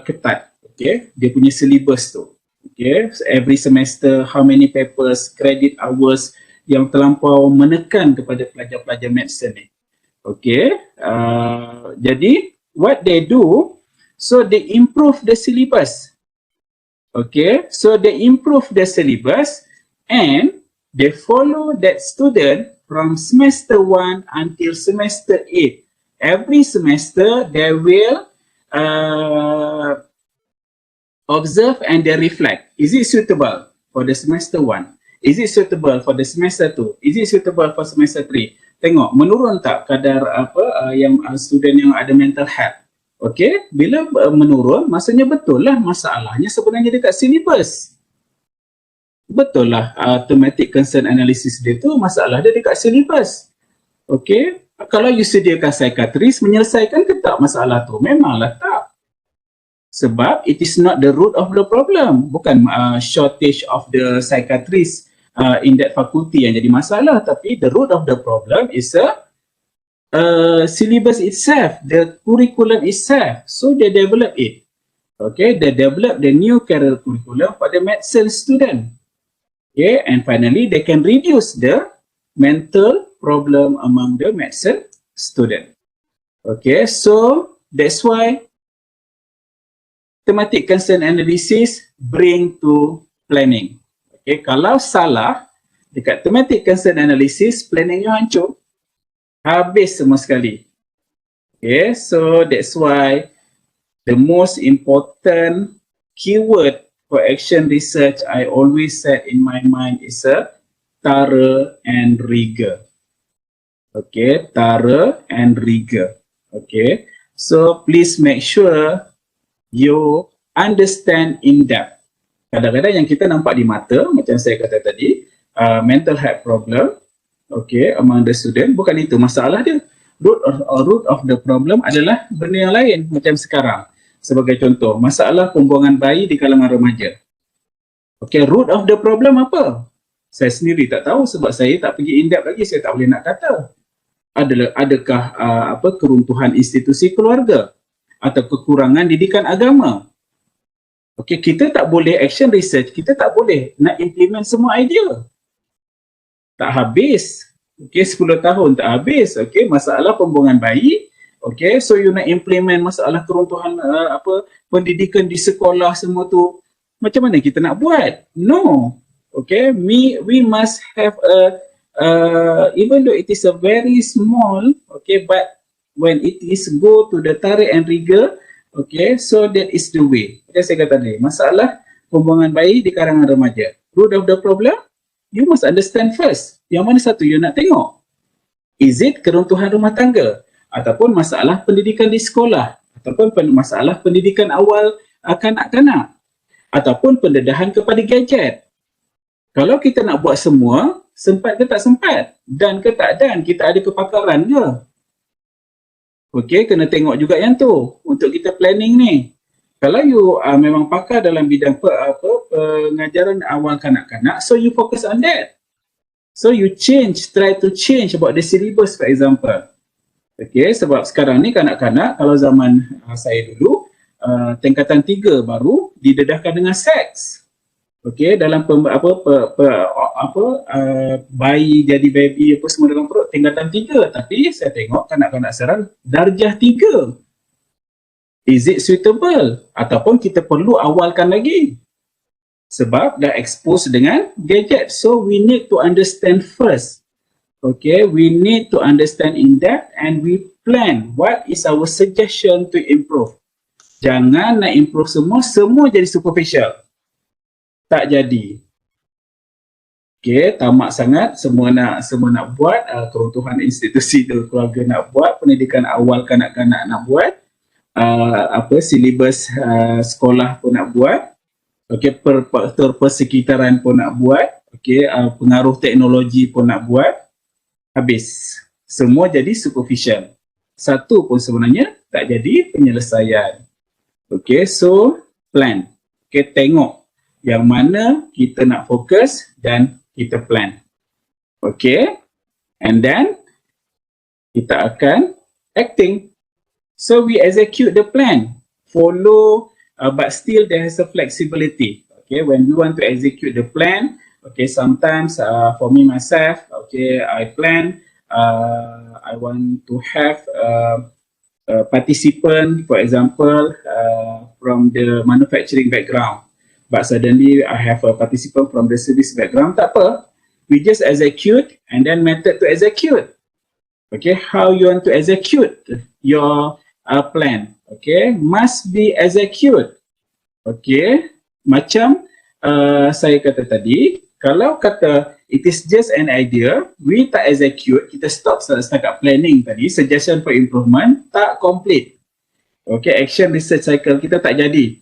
ketat. Okay, dia punya syllabus tu. Okay, so every semester how many papers, credit hours yang terlampau menekan kepada pelajar-pelajar medicine ni. Okay, jadi what they do, so they improve the syllabus. Okay, so they improve the syllabus and they follow that student from semester 1 until semester 8. Every semester, they will observe and they reflect. Is it suitable for the semester 1? Is it suitable for the semester 2? Is it suitable for semester 3? tengok menurun tak kadar yang student yang ada mental health. Okey, bila menurun, maksudnya betul lah masalahnya sebenarnya dekat syllabus. Betul lah thematic concern analysis dia tu masalah dia dekat syllabus. Okey, kalau you sediakan psikiatris menyelesaikan ke tak masalah tu? Memanglah tak. Sebab it is not the root of the problem. Bukan shortage of the psychiatrist in that faculty yang jadi masalah, tapi the root of the problem is syllabus itself, the curriculum itself. So they develop it. Okay, they develop the new career curriculum for the medicine student. Okay, and finally they can reduce the mental problem among the medicine student. Okay, so that's why thematic concern analysis bring to planning. Okay, kalau salah dekat thematic concern analysis, planningnya hancur. Habis semua sekali. Okay, so that's why the most important keyword for action research I always set in my mind is thorough and rigor. Okay, thorough and rigor. Okay, so please make sure you understand in depth. Kadang-kadang yang kita nampak di mata, macam saya kata tadi, mental health problem, okay, among the student, bukan itu masalah dia. Root of the problem adalah benda yang lain, macam sekarang. Sebagai contoh, masalah pembuangan bayi di kalangan remaja. Okay, root of the problem apa? Saya sendiri tak tahu sebab saya tak pergi in depth lagi, saya tak boleh nak kata. Adakah keruntuhan institusi keluarga atau kekurangan didikan agama? Okay, kita tak boleh action research, kita tak boleh nak implement semua idea. Tak habis. Okay, 10 tahun tak habis. Okay, masalah pembuangan bayi. Okay, so you nak implement masalah keruntuhan pendidikan di sekolah semua tu. Macam mana kita nak buat? No. Okay, we must have even though it is a very small, okay, but when it is go to the thorough and rigor, okay, so that is the way. Macam saya kata tadi, masalah pembuangan bayi di kalangan remaja. Root of the problem, you must understand first. Yang mana satu you nak tengok? Is it keruntuhan rumah tangga? Ataupun masalah pendidikan di sekolah? Ataupun masalah pendidikan awal kanak-kanak? Ataupun pendedahan kepada gadget? Kalau kita nak buat semua, sempat ke tak sempat? Dan ke tak dan? Kita ada kepakaran ke? Okey, kena tengok juga yang tu untuk kita planning ni. Kalau you memang pakar dalam bidang pengajaran awal kanak-kanak, so you focus on that. So you try to change about the syllabus, for example. Okey, sebab sekarang ni kanak-kanak, kalau zaman saya dulu, tingkatan 3 baru didedahkan dengan seks. Okey, dalam bayi jadi baby apa semua dalam perut tingkatan 3, tapi saya tengok kanak-kanak sekarang darjah 3. Is it suitable ataupun kita perlu awalkan lagi? Sebab dah expose dengan gadget. So we need to understand first. Okay, we need to understand in depth and we plan what is our suggestion to improve. Jangan nak improve semua jadi superficial. Tak jadi. Okay, tamak sangat, semua nak buat, keruntuhan institusi keluarga nak buat, pendidikan awal kanak-kanak nak buat, syllabus sekolah pun nak buat, okay, persekitaran pun nak buat, okay, pengaruh teknologi pun nak buat, habis. Semua jadi superficial. Satu pun sebenarnya tak jadi penyelesaian. Okay, so plan. Okay, tengok yang mana kita nak fokus dan kita plan. Okay, and then kita akan acting. So we execute the plan, follow, but still there is a flexibility. Okay, when we want to execute the plan, okay, sometimes for me myself, okay, I plan, I want to have a participant, for example, from the manufacturing background. But suddenly I have a participant from the service background, tak apa. We just execute and then method to execute. Okay, how you want to execute your plan? Okay, must be execute. Okay, macam saya kata tadi, kalau kata it is just an idea, we tak execute, kita stop setakat planning tadi, suggestion for improvement, tak complete. Okay, action research cycle kita tak jadi.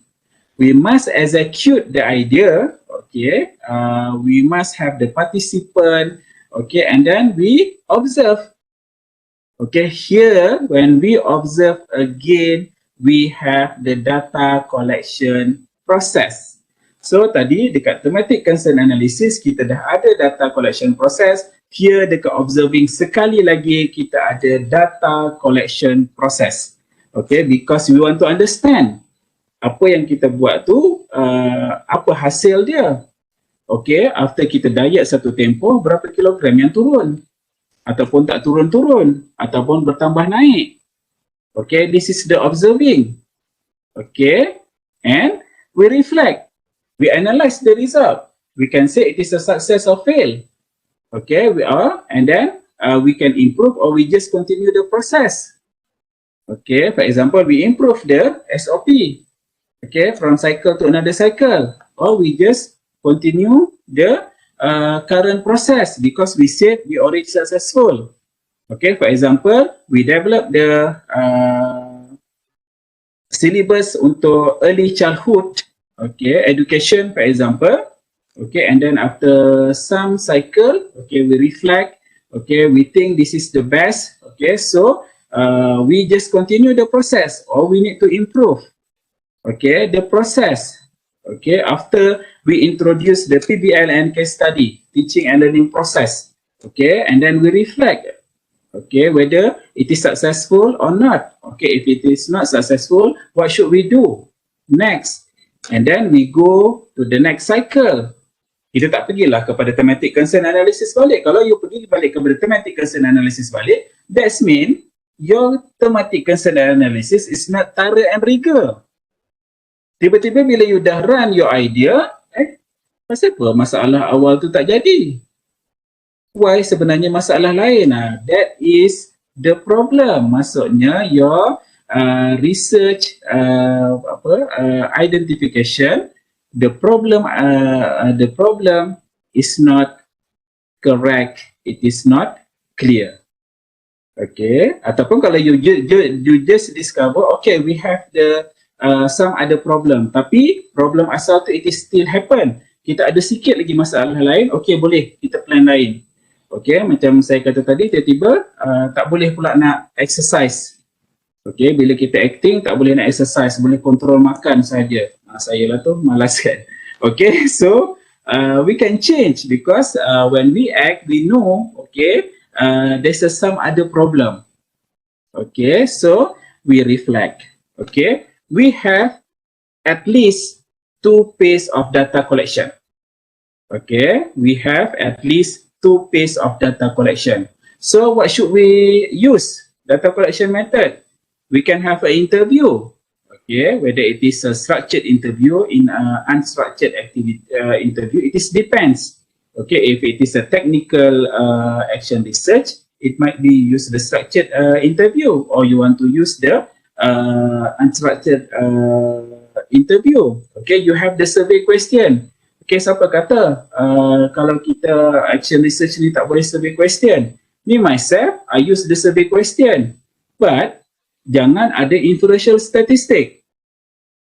We must execute the idea, okay, we must have the participant, okay, and then we observe. Okay, here when we observe again, we have the data collection process. So tadi dekat thematic concern analysis kita dah ada data collection process. Here dekat observing sekali lagi kita ada data collection process. Okay, because we want to understand apa yang kita buat tu, apa hasil dia. Okay, after kita diet satu tempoh, berapa kilogram yang turun? Ataupun tak turun-turun? Ataupun bertambah naik? Okay, this is the observing. Okay, and we reflect. We analyze the result. We can say it is a success or fail. Okay, and then we can improve or we just continue the process. Okay, for example, we improve the SOP. Okay, from cycle to another cycle. Or we just continue the current process because we said we already successful. Okay, for example, we develop the syllabus untuk early childhood, okay, education for example, okay, and then after some cycle, okay, we reflect, okay, we think this is the best, okay, so we just continue the process or we need to improve, okay, the process, okay, after we introduce the PBL and case study, teaching and learning process, okay, and then we reflect, okay, whether it is successful or not, okay, if it is not successful, what should we do next? And then we go to the next cycle. Kita tak pergilah kepada thematic concern analysis balik. Kalau you pergi balik kepada thematic concern analysis balik, that means your thematic concern analysis is not thorough and rigor. Tiba-tiba bila you dah run your idea, pasal apa masalah awal tu tak jadi? Why sebenarnya masalah lain? That is the problem. Maksudnya your research identification, the problem is not correct, it is not clear. Okay, ataupun kalau you just discover, okay, we have the some other problem, tapi problem asal tu it is still happen, kita ada sikit lagi masalah lain, okay, boleh kita plan lain. Okay, macam saya kata tadi, tiba-tiba tak boleh pula nak exercise. Okay, bila kita acting tak boleh nak exercise, boleh kontrol makan saja. Saya lah tu malas kan. Okay, so we can change because when we act, we know, okay, there's some other problem. Okay, so we reflect. Okay, we have at least 2 phases of data collection. Okay, we have at least 2 phases of data collection. So what should we use? Data collection method. We can have an interview, okay, whether it is a structured interview in unstructured activity interview, it is depends. Okay, if it is a technical action research, it might be use the structured interview, or you want to use the unstructured interview. Okay, you have the survey question. Okay, siapa kata kalau kita action research ni tak boleh survey question? Me myself, I use the survey question, but jangan ada inferential statistic.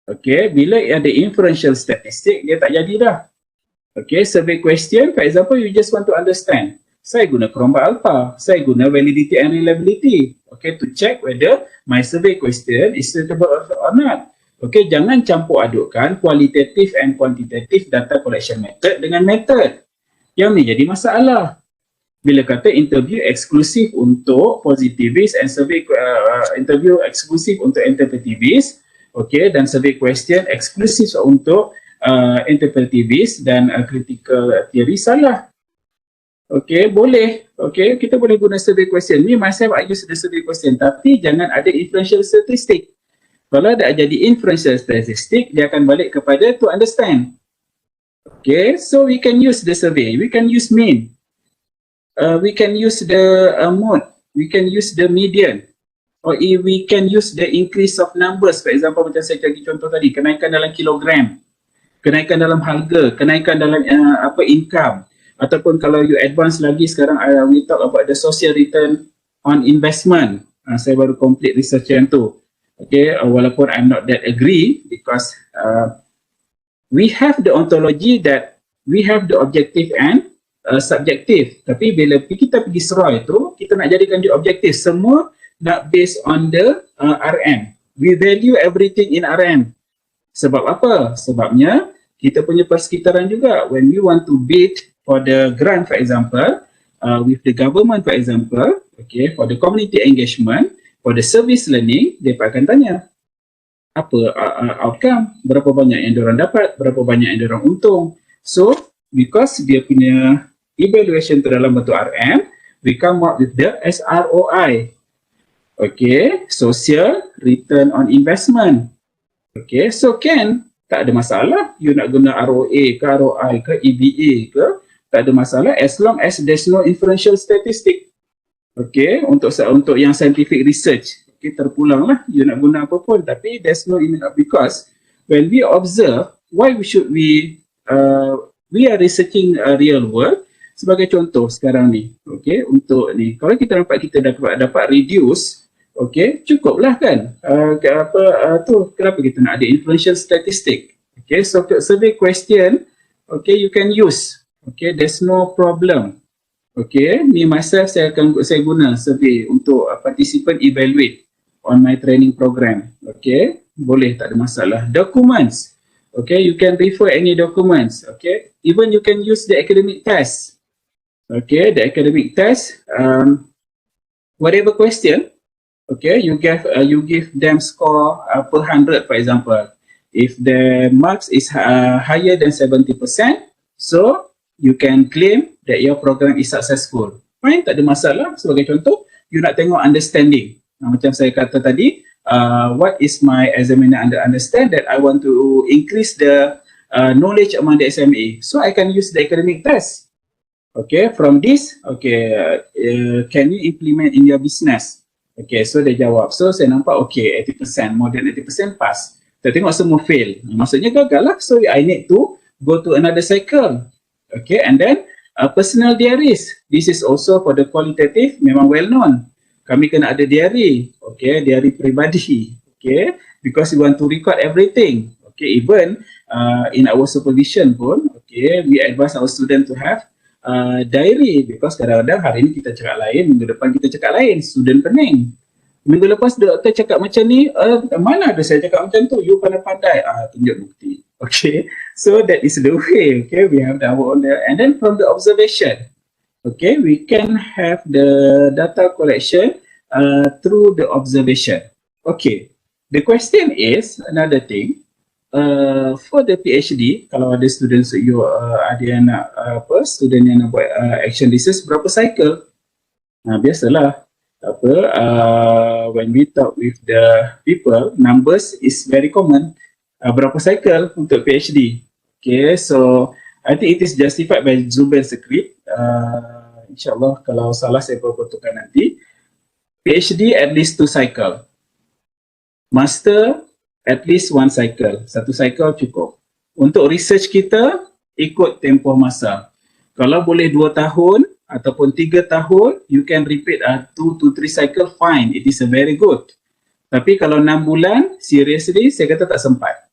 Okay, bila ada inferential statistic, dia tak jadi dah. Okay, survey question, for example, you just want to understand. Saya guna kerombak alpha, saya guna validity and reliability. Okay, to check whether my survey question is suitable or not. Okay, jangan campur adukkan qualitative and quantitative data collection method dengan method. Yang ni jadi masalah. Bila kata interview eksklusif untuk positivis and survey interview eksklusif untuk interpretivis, okay, dan survey question eksklusif untuk interpretivis dan critical theory, salah. Okay, boleh. Okay, kita boleh guna survey question. Me myself I use the survey question, tapi jangan ada inferential statistic. Kalau dah jadi inferential statistic, dia akan balik kepada to understand. Okay, so we can use the survey, we can use mean. We can use the mode, we can use the median, or if we can use the increase of numbers. For example, macam saya bagi contoh tadi, kenaikan dalam kilogram, kenaikan dalam harga, kenaikan dalam income. Ataupun kalau you advance lagi sekarang, we talk about the social return on investment. Saya baru complete research yang tu. Okay, walaupun I'm not that agree because we have the ontology that we have the objective and subjective. Tapi bila kita pergi SROI tu, kita nak jadikan dia objektif. Semua nak based on the RM. We value everything in RM. Sebab apa? Sebabnya kita punya persekitaran juga. When we want to bid for the grant, for example, with the government, for example, okay, for the community engagement, for the service learning, dia akan tanya apa outcome, berapa banyak yang diorang dapat, berapa banyak yang diorang untung. So, because dia punya evaluation tu dalam bentuk RM, we come up with the SROI. Okay, social return on investment. Okay, so tak ada masalah you nak guna ROA ke ROI ke EVA ke, tak ada masalah as long as there's no inferential statistic. Okay, untuk yang scientific research, okay, terpulanglah you nak guna apa pun, tapi there's no because when we observe, why we are researching a real world. Sebagai contoh sekarang ni, okay, untuk ni kalau kita nampak kita dapat reduce, okay, cukuplah kan, kenapa kita nak ada inferential statistic. Okay, so survey question, okay, you can use, okay, there's no problem. Okay, ni myself saya guna survey untuk participant evaluate on my training program. Okay, boleh, tak ada masalah. Documents, okay, you can refer any documents. Okay, even you can use the academic test. Okay, the academic test, whatever question, okay, you give them score per 100, for example. If the marks is higher than 70%, so you can claim that your program is successful. Fine, tak ada masalah. Sebagai contoh, you nak tengok understanding. Macam saya kata tadi, what is my examiner understand that I want to increase the knowledge among the SMA. So I can use the academic test. Okay, from this, okay, can you implement in your business? Okay, so dia jawab. So saya nampak, okay, 80%, more than 80% pass. Kita tengok semua fail. Maksudnya gagal lah. So I need to go to another cycle. Okay, and then personal diaries. This is also for the qualitative, memang well known. Kami kena ada diary. Okay, diary peribadi. Okay, because we want to record everything. Okay, even in our supervision pun, okay, we advise our student to have diary, because kadang-kadang hari ni kita cakap lain, minggu depan kita cakap lain, student pening. Minggu lepas doktor cakap macam ni, mana ada saya cakap macam tu, you pandai-pandai, tunjuk bukti. Okay, so that is the way. Okay, we have our own, and then from the observation, okay, we can have the data collection through the observation. Okay, the question is another thing. For the PhD, kalau ada students you ada yang nak student yang nak buat action research, berapa cycle? Biasalah when we talk with the people, numbers is very common. Berapa cycle untuk PhD? Okay, so I think it is justified by Zubair script. InsyaAllah kalau salah saya perbetukan nanti. PhD at least 2 cycle. Master at least 1 cycle. 1 cycle cukup. Untuk research kita, ikut tempoh masa. Kalau boleh 2 tahun ataupun 3 tahun, you can repeat 2 to 3 cycle, fine. It is a very good. Tapi kalau 6 bulan, seriously, saya kata tak sempat.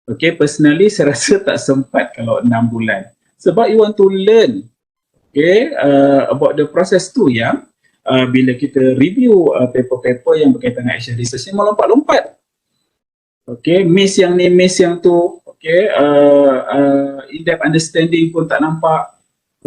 Okay, personally, saya rasa tak sempat kalau 6 bulan. Sebab you want to learn, okay, about the process tu yang bila kita review paper-paper yang berkaitan dengan action research ni, melompat-lompat. Okay, miss yang ni, miss yang tu. Okay, in-depth understanding pun tak nampak.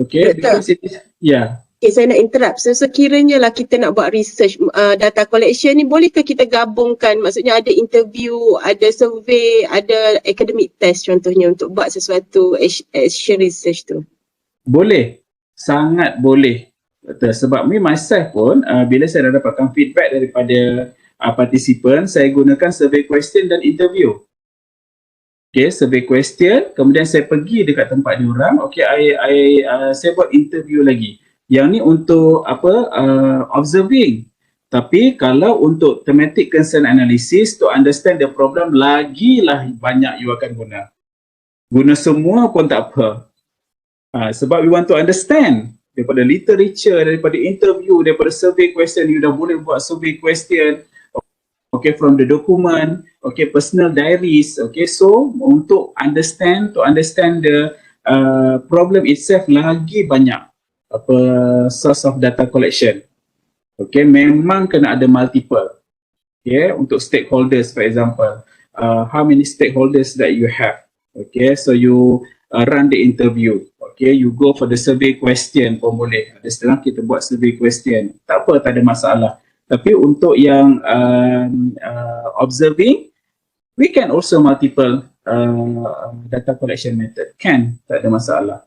Okay, because it is, yeah. Okay, saya nak interrupt. So, sekiranya lah kita nak buat research data collection ni, bolehkah kita gabungkan, maksudnya ada interview, ada survey, ada academic test contohnya untuk buat sesuatu action research tu? Boleh, sangat boleh. Betul, sebab me myself pun, bila saya dah dapatkan feedback daripada participant, saya gunakan survey question dan interview. Okay, survey question, kemudian saya pergi dekat tempat diorang, okay, saya buat interview lagi. Yang ni untuk observing. Tapi kalau untuk thematic concern analysis, to understand the problem, lagilah banyak you akan guna. Guna semua pun tak apa. Sebab we want to understand daripada literature, daripada interview, daripada survey question, you dah boleh buat survey question, okay, from the document, okay, personal diaries, okay. So untuk understand the problem itself, lagi banyak apa source of data collection. Okay, memang kena ada multiple. Okay, untuk stakeholders, for example, how many stakeholders that you have. Okay, so you run the interview. Okay, you go for the survey question pun boleh. Ada setengah kita buat survey question. Tak apa, tak ada masalah. Tapi untuk yang observing, we can also multiple data collection method. Can, tak ada masalah.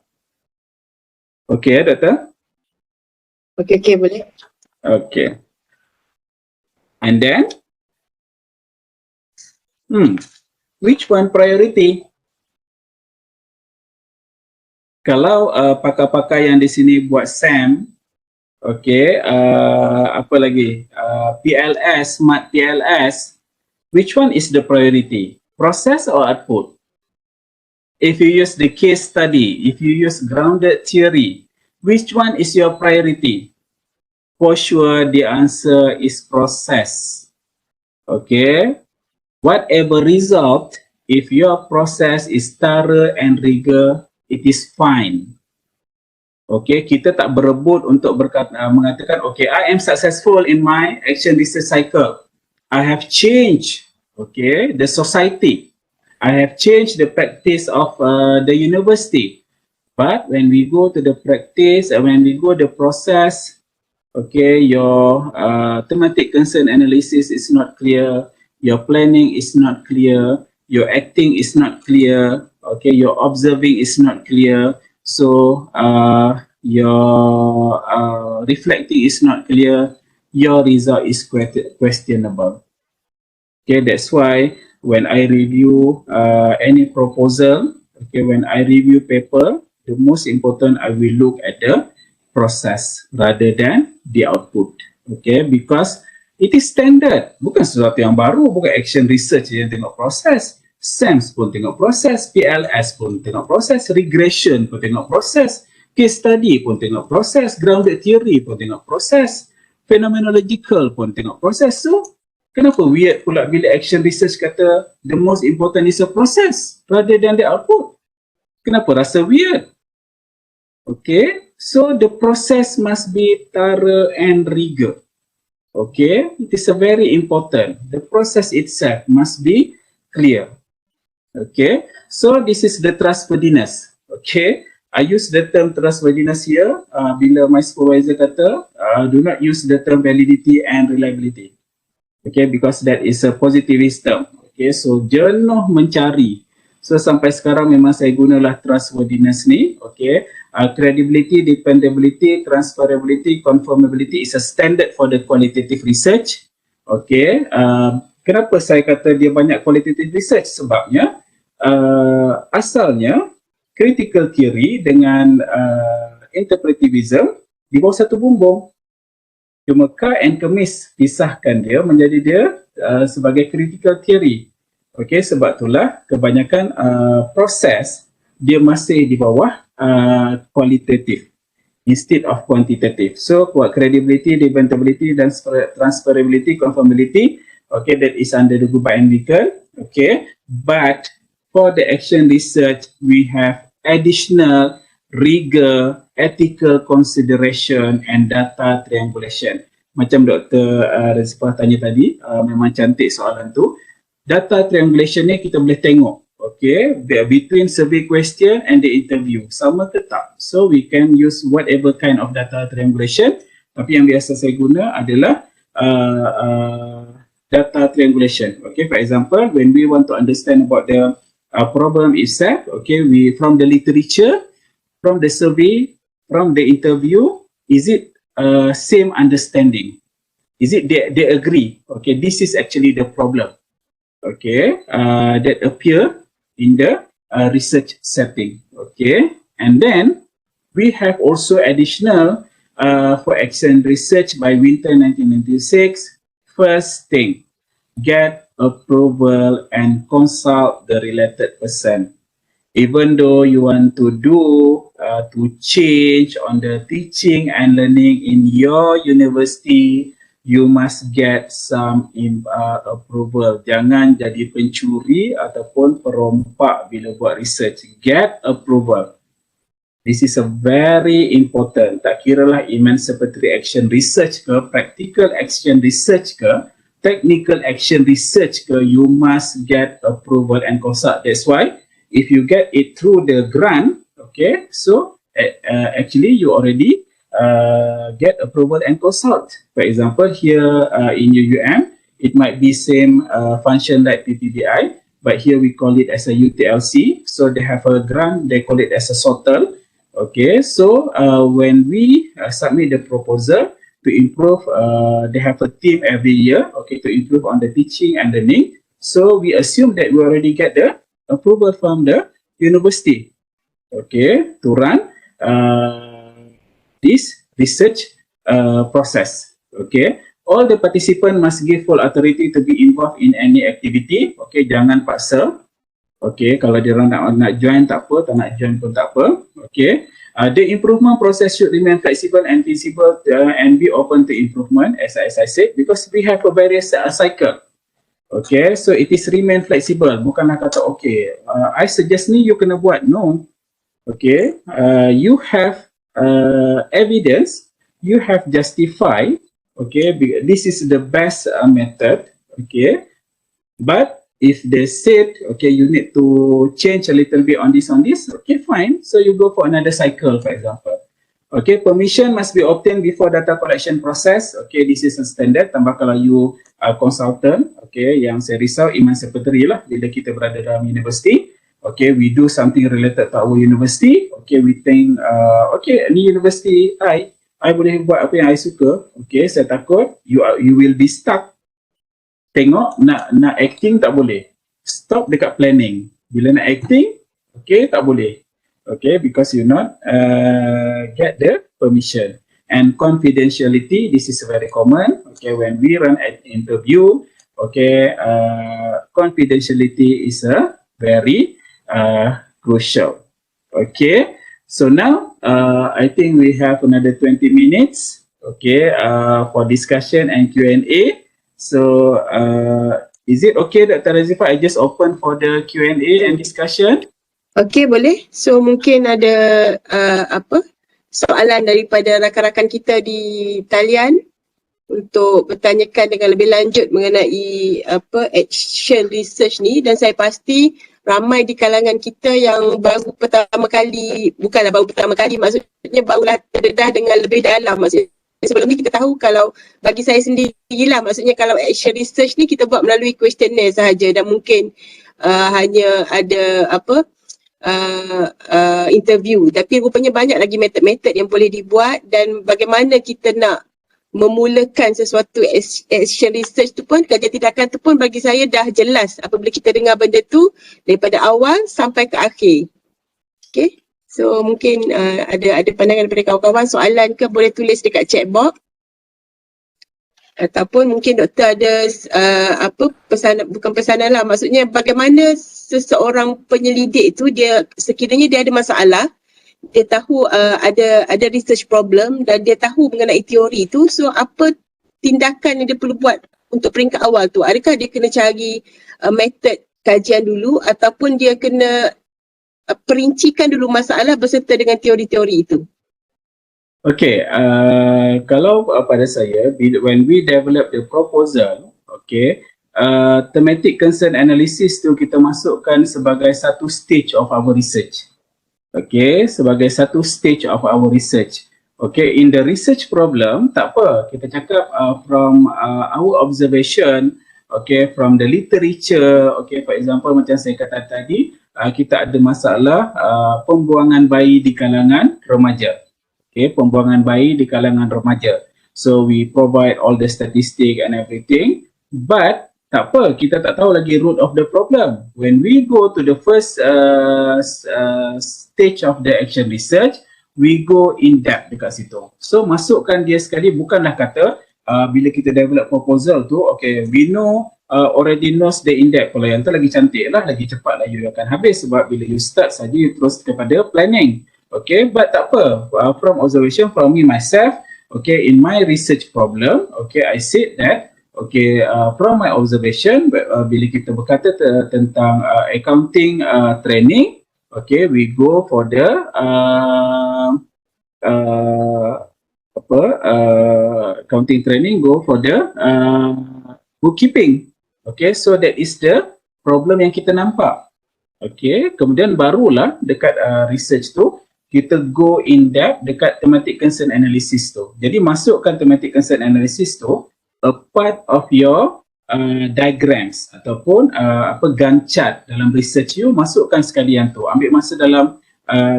Okay, Doktor? Okay, boleh. Okay. And then, which one priority? Kalau pakar-pakar yang di sini buat SAM, okay, apa lagi? PLS, Smart PLS, which one is the priority? Process or output? If you use the case study, if you use grounded theory, which one is your priority? For sure, the answer is process. Okay. Whatever result, if your process is thorough and rigor, it is fine. Okay, kita tak berebut untuk mengatakan, okay, I am successful in my action research cycle. I have changed, okay, the society. I have changed the practice of the university. But when we go to the practice, when we go the process, okay, your thematic concern analysis is not clear, your planning is not clear, your acting is not clear, okay, your observing is not clear, so your reflecting is not clear, your result is questionable. Okay, that's why when I review any proposal, okay, when I review paper, the most important I will look at the process rather than the output. Okay, because it is standard. Bukan sesuatu yang baru, bukan action research yang tengok proses. SAMS pun tengok proses, PLS pun tengok proses, regression pun tengok proses, case study pun tengok proses, grounded theory pun tengok proses, phenomenological pun tengok proses. So, kenapa weird pula bila action research kata the most important is a process rather than the output? Kenapa rasa weird? Okay, so the process must be thorough and rigor. Okay, it is a very important. The process itself must be clear. Okay, so this is the trustworthiness. Okay, I use the term trustworthiness here bila my supervisor kata do not use the term validity and reliability. Okay, because that is a positivist term. Okay, so jenuh mencari. So sampai sekarang memang saya gunalah trustworthiness ni. Okay, credibility, dependability, transferability, conformability is a standard for the qualitative research. Okay, kenapa saya kata dia banyak qualitative research? Sebabnya asalnya critical theory dengan interpretivism di bawah satu bumbung. Cuma Carr and Kemis pisahkan dia menjadi dia sebagai critical theory. Okay, sebab itulah kebanyakan proses dia masih di bawah qualitative instead of quantitative. So, credibility, dependability, dan transferability, conformability, okay, that is under the group biannual. Okay, but for the action research, we have additional rigor, ethical consideration, and data triangulation. Macam Dr. Razifah tanya tadi, memang cantik soalan tu. Data triangulation ni kita boleh tengok, okay, between survey question and the interview, sama ke tak? So we can use whatever kind of data triangulation, tapi yang biasa saya guna adalah data triangulation. Okay, for example, when we want to understand about the problem itself, okay, we from the literature, from the survey, from the interview, is it same understanding? Is it they agree? Okay, this is actually the problem. Okay, that appear in the research setting. Okay, and then we have also additional for action research by Winter 1996. First thing, get approval and consult the related person. even though you want to change on the teaching and learning in your university, you must get some approval. Jangan jadi pencuri ataupun perompak bila buat research. Get approval. This is a very important. Tak kiralah emancipatory action research ke, practical action research ke, technical action research ke, you must get approval and consult. That's why if you get it through the grant, okay, so actually you already get approval and consult. For example, here in UUM, it might be same function like PPBI, but here we call it as a UTLC. So they have a grant, they call it as a SOTL. Okay, so when we submit the proposal to improve, they have a team every year, okay, to improve on the teaching and learning. So we assume that we already get the approval from the university, okay, to run this research process. Okay, all the participants must give full authority to be involved in any activity. Okay, jangan paksa. Okay, kalau dia orang nak join tak apa, tak nak join pun tak apa. Okay, the improvement process should remain flexible and feasible and be open to improvement, as I said, because we have a various cycle. Okay, so it is remain flexible. Bukanlah kata okay, I suggest ni you kena buat. No. Okay, you have evidence, you have justified. Okay, this is the best method. Okay, but if they said, okay, you need to change a little bit on this, okay, fine. So you go for another cycle, for example. Okay, permission must be obtained before data collection process. Okay, this is a standard. Tambah kalau you consultant, okay, yang saya risau emancipatory lah bila kita berada dalam university. Okay, we do something related to our university. Okay, we think, okay, ni university, I boleh buat apa yang I suka. Okay, saya takut you will be stuck. Tengok nak acting tak boleh. Stop dekat planning. Bila nak acting, okay, tak boleh. Okay, because you not get the permission. And confidentiality, this is very common. Okay, when we run an interview, okay, confidentiality is a very crucial. Okay, so now I think we have another 20 minutes, okay, for discussion and Q&A. So, is it okay, Dr. Razifah, I just open for the Q&A and discussion? Okay, boleh. So, mungkin ada soalan daripada rakan-rakan kita di talian untuk bertanyakan dengan lebih lanjut mengenai action research ni, dan saya pasti ramai di kalangan kita yang baru pertama kali, bukanlah baru pertama kali, maksudnya barulah terdedah dengan lebih dalam. Maksudnya sebelum ni kita tahu, kalau bagi saya sendirilah, maksudnya kalau action research ni kita buat melalui questionnaire sahaja, dan mungkin hanya ada interview, tapi rupanya banyak lagi metod-metod yang boleh dibuat, dan bagaimana kita nak memulakan sesuatu action research tu pun, kerja tindakan tu pun bagi saya dah jelas apabila kita dengar benda tu daripada awal sampai ke akhir. Okay, so mungkin ada pandangan daripada kawan-kawan, soalan ke boleh tulis dekat chat box, ataupun mungkin doktor ada pesanan, bukan pesanan lah, maksudnya bagaimana seseorang penyelidik tu, dia sekiranya dia ada masalah, dia tahu ada research problem dan dia tahu mengenai teori tu, so apa tindakan yang dia perlu buat untuk peringkat awal tu? Adakah dia kena cari metod kajian dulu, ataupun dia kena perincikan dulu masalah berserta dengan teori-teori itu? Okay, kalau pada saya, when we develop the proposal, okay, thematic concern analysis tu kita masukkan sebagai satu stage of our research. Okay, sebagai satu stage of our research. Okay, in the research problem, tak apa, kita cakap from our observation, okay, from the literature, okay, for example macam saya kata tadi, kita ada masalah pembuangan bayi di kalangan remaja. Okay, pembuangan bayi di kalangan remaja. So we provide all the statistic and everything, but tak apa, kita tak tahu lagi root of the problem. When we go to the first stage of the action research, we go in depth dekat situ. So masukkan dia sekali, bukanlah kata bila kita develop proposal tu, okay, we know already knows the index. Kalau yang tu lagi cantik lah, lagi cepat lah you akan habis, sebab bila you start saja you terus kepada planning. Okay, but tak apa, from observation from me myself, okay, in my research problem, okay, I said that, okay, from my observation, bila kita berkata tentang accounting training, okay, we go for the accounting training, go for the bookkeeping. Okay, so that is the problem yang kita nampak. Okay, kemudian barulah dekat research tu kita go in depth dekat thematic concern analysis tu. Jadi masukkan thematic concern analysis tu a part of your diagrams ataupun Gantt chart dalam research you, masukkan sekalian tu. Ambil masa dalam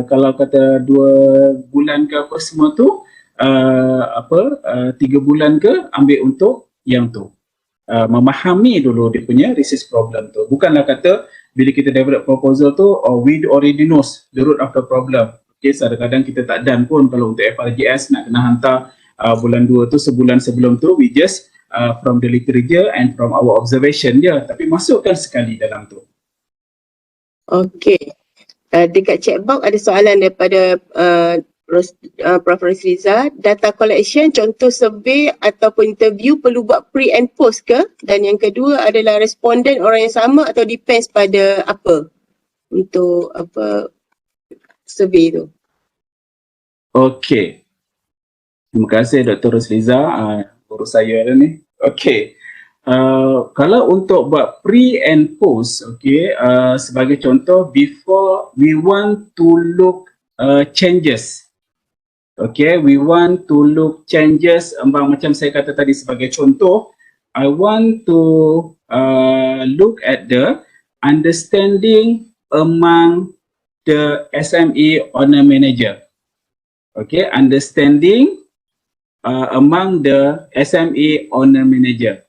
kalau kata 2 bulan ke apa semua tu, 3 bulan ke, ambil untuk yang tu. Memahami dulu dia punya research problem tu. Bukanlah kata bila kita develop proposal tu, we already knows the root of the problem. Okay, kadang-kadang kita tak done pun kalau untuk FRGS nak kena hantar bulan 2 tu, sebulan sebelum tu, we just from the literature and from our observation je, tapi masukkan sekali dalam tu. Okay. Dekat chat box ada soalan daripada Prof. Rizal. Data collection, contoh survey ataupun interview perlu buat pre and post ke? Dan yang kedua adalah responden orang yang sama atau depends pada apa? Untuk survey tu. Okay. Terima kasih Dr. Rosliza. Urus saya dah ni. Okay. Kalau untuk buat pre and post, okay, sebagai contoh, before we want to look changes. Okay, we want to look changes, macam saya kata tadi sebagai contoh, I want to look at the understanding among the SME owner manager. Okay, understanding among the SME owner manager.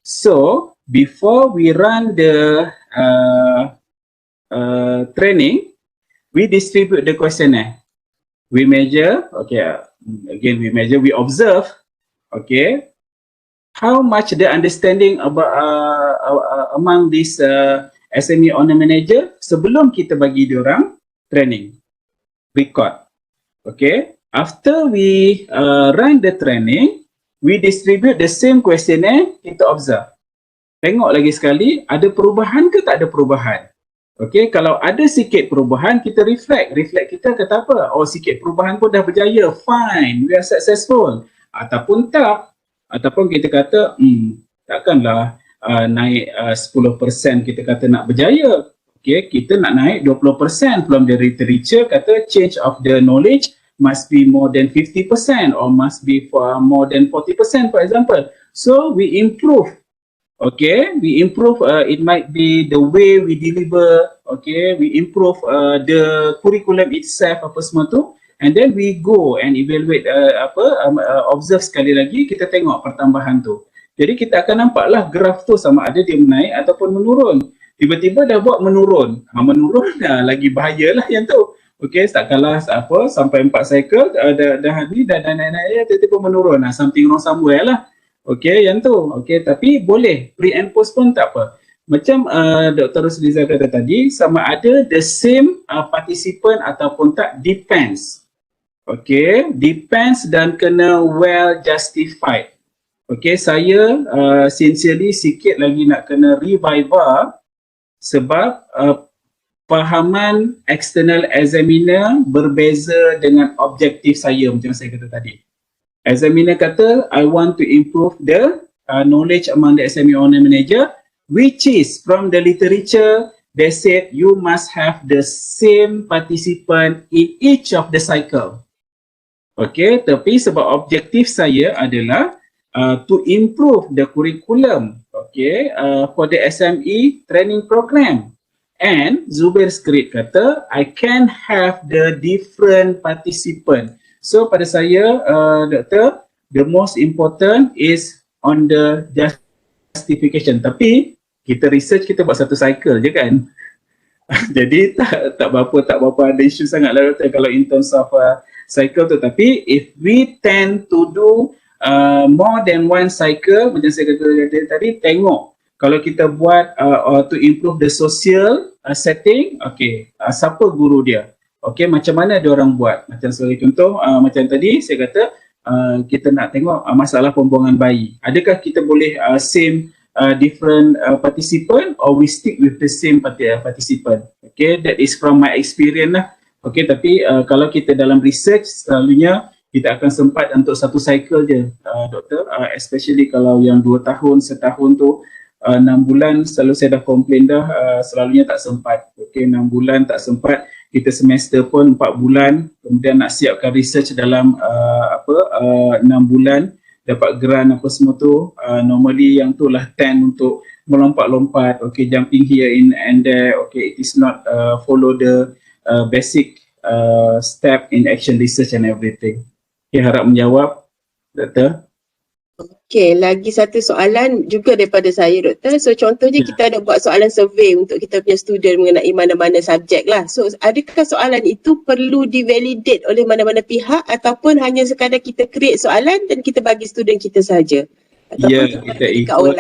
So before we run the training, we distribute the questionnaire. We measure, okay, again we measure, we observe, okay, how much the understanding about among this SME owner manager sebelum kita bagi diorang training, record. Okay, after we run the training, we distribute the same questionnaire, kita observe. Tengok lagi sekali, ada perubahan ke tak ada perubahan. Okay, kalau ada sikit perubahan, kita reflect. Reflect kita kata apa? Oh, sikit perubahan pun dah berjaya, fine, we are successful. Ataupun tak, ataupun kita kata, takkanlah naik 10% kita kata nak berjaya. Okay, kita nak naik 20%. From the literature kata change of the knowledge must be more than 50% or must be for more than 40%, for example. So we improve. Okay, we improve, it might be the way we deliver, okay, we improve the curriculum itself, apa semua tu, and then we go and evaluate, observe sekali lagi, kita tengok pertambahan tu. Jadi kita akan nampaklah graf tu sama ada dia menaik ataupun menurun. Tiba-tiba dah buat menurun, menurun lagi bahayalah yang tu. Okay, tak kalah sampai 4 cycle, dah naik, tiba-tiba menurun, something wrong somewhere lah. Okay, yang tu. Okay, tapi boleh pre and post pun tak apa. Macam Dr. Rosliza kata tadi, sama ada the same participant ataupun tak, depends. Okay, depends dan kena well justified. Okay, saya sincerely sikit lagi nak kena revival sebab fahaman external examiner berbeza dengan objektif saya macam saya kata tadi. Examiner kata, I want to improve the knowledge among the SME owner manager, which is from the literature, they said you must have the same participant in each of the cycle. Okay, tapi sebab objektif saya adalah to improve the curriculum, okay, for the SME training program. And Zubair Skrit kata, I can have the different participant. So pada saya, doktor, the most important is on the justification. Tapi kita research, kita buat satu cycle je kan. Jadi tak berapa ada isu sangat lah doktor kalau in terms of cycle tu. Tapi if we tend to do more than one cycle, macam saya kata tadi, tengok kalau kita buat to improve the social setting, okay, siapa guru dia, okay, macam mana dia orang buat. Macam sebagai contoh, macam tadi saya kata kita nak tengok masalah pembuangan bayi, adakah kita boleh same different participant or we stick with the same participant. Okay, that is from my experience lah. Okay, tapi kalau kita dalam research, selalunya kita akan sempat untuk satu cycle je, doktor, especially kalau yang 2 tahun, setahun tu, 6 bulan selalu saya dah komplain dah, selalunya tak sempat. Okay, 6 bulan tak sempat, kita semester pun 4 bulan, kemudian nak siapkan research dalam 6 bulan, dapat grant apa semua tu, normally yang tu lah tend untuk melompat-lompat, okay, jumping here in and there, okay, it is not follow the basic step in action research and everything. Okay, harap menjawab, doktor. Okey, lagi satu soalan juga daripada saya, doktor. So contohnya kita ada buat soalan survey untuk kita punya student mengenai mana-mana subjek lah. So adakah soalan itu perlu divalidate oleh mana-mana pihak ataupun hanya sekadar kita create soalan dan kita bagi student kita saja? Ya, kita ikut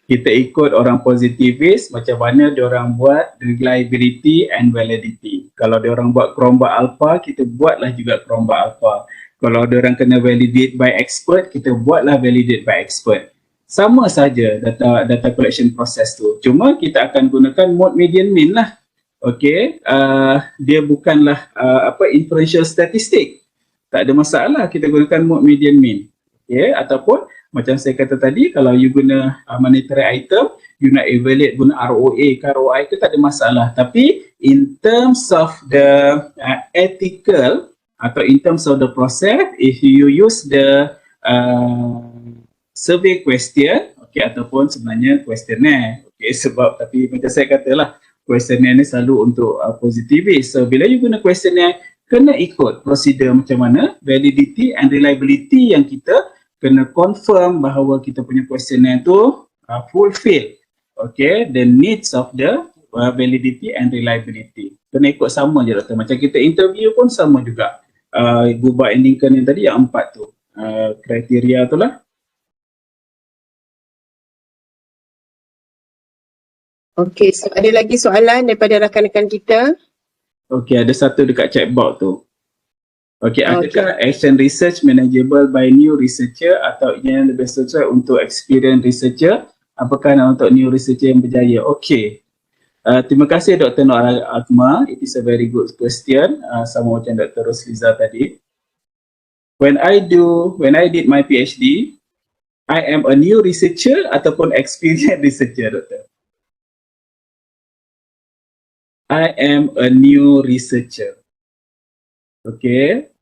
kita ikut orang positivis, macam mana diorang buat reliability and validity. Kalau diorang buat kerombak alpha, kita buatlah juga kerombak alpha. Kalau diorang kena validate by expert, kita buatlah validate by expert. Sama saja data collection process tu. Cuma kita akan gunakan mode median mean lah. Okay, dia bukanlah inferential statistic. Tak ada masalah kita gunakan mode median mean. Okay, ataupun macam saya kata tadi, kalau you guna monetary item, you nak evaluate guna ROA ke ROI ke, tak ada masalah. Tapi in terms of the ethical atau in terms of the process, if you use the survey question, okay, ataupun sebenarnya questionnaire, okay, sebab tapi macam saya katalah, questionnaire ni selalu untuk positivis. So bila you guna questionnaire, kena ikut prosedur macam mana, validity and reliability yang kita kena confirm bahawa kita punya questionnaire tu fulfill, okay, the needs of the validity and reliability. Kena ikut sama je, doktor. Macam kita interview pun sama juga. Gubak and Lincoln yang tadi, yang 4 tu kriteria tu lah. Okay, so ada lagi soalan daripada rakan-rakan kita? Okay, ada satu dekat chatbox tu. Okay, adakah action research manageable by new researcher atau yang lebih sesuai untuk experienced researcher? Apakah untuk new researcher yang berjaya? Okay, terima kasih Dr. Nur Atma. It is a very good question. Sama macam Dr. Rosliza tadi. When I did my PhD, I am a new researcher ataupun experienced researcher, Doktor? I am a new researcher. Okay.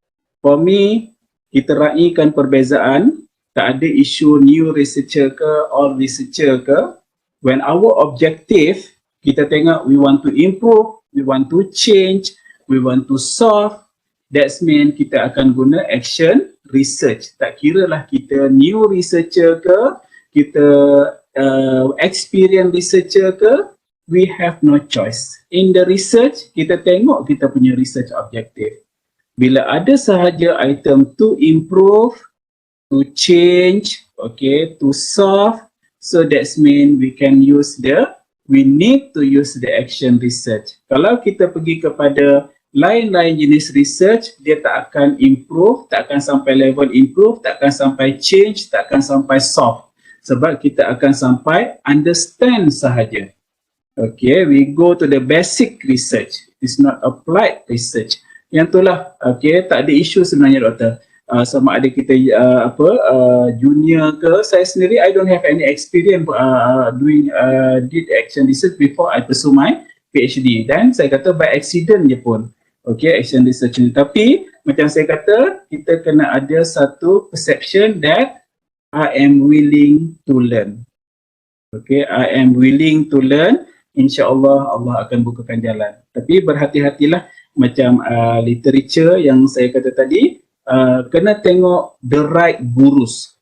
For me, kita raikan perbezaan, tak ada isu new researcher ke, old researcher ke. When our objective, kita tengok we want to improve, we want to change, we want to solve, that's mean kita akan guna action research. Tak kira lah kita new researcher ke, kita experienced researcher ke, we have no choice. In the research, kita tengok kita punya research objective. Bila ada sahaja item to improve, to change, okay, to solve, so that's mean we need to use the action research. Kalau kita pergi kepada lain-lain jenis research, dia tak akan improve, tak akan sampai level improve, tak akan sampai change, tak akan sampai solve. Sebab kita akan sampai understand sahaja. Okay, we go to the basic research. It's not applied research. Yang itulah, okay, tak ada isu sebenarnya, doktor. Sama ada kita junior ke, saya sendiri I don't have any experience did action research before I pursue my PhD. Dan saya kata by accident je pun, okay, action research ni. Tapi macam saya kata, kita kena ada satu perception that I am willing to learn. Okay, I am willing to learn. InsyaAllah Allah akan bukakan jalan. Tapi berhati-hatilah macam literature yang saya kata tadi, kena tengok the right gurus.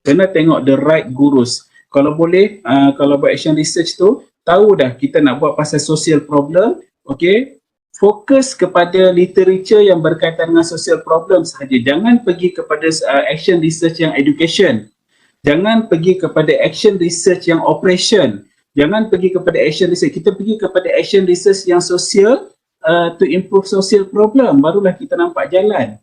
Kena tengok the right gurus. Kalau boleh, kalau buat action research tu, tahu dah kita nak buat pasal social problem, okay, fokus kepada literature yang berkaitan dengan social problem sahaja. Jangan pergi kepada action research yang education. Jangan pergi kepada action research yang operation. Jangan pergi kepada action research. Kita pergi kepada action research yang social to improve social problem. Barulah kita nampak jalan.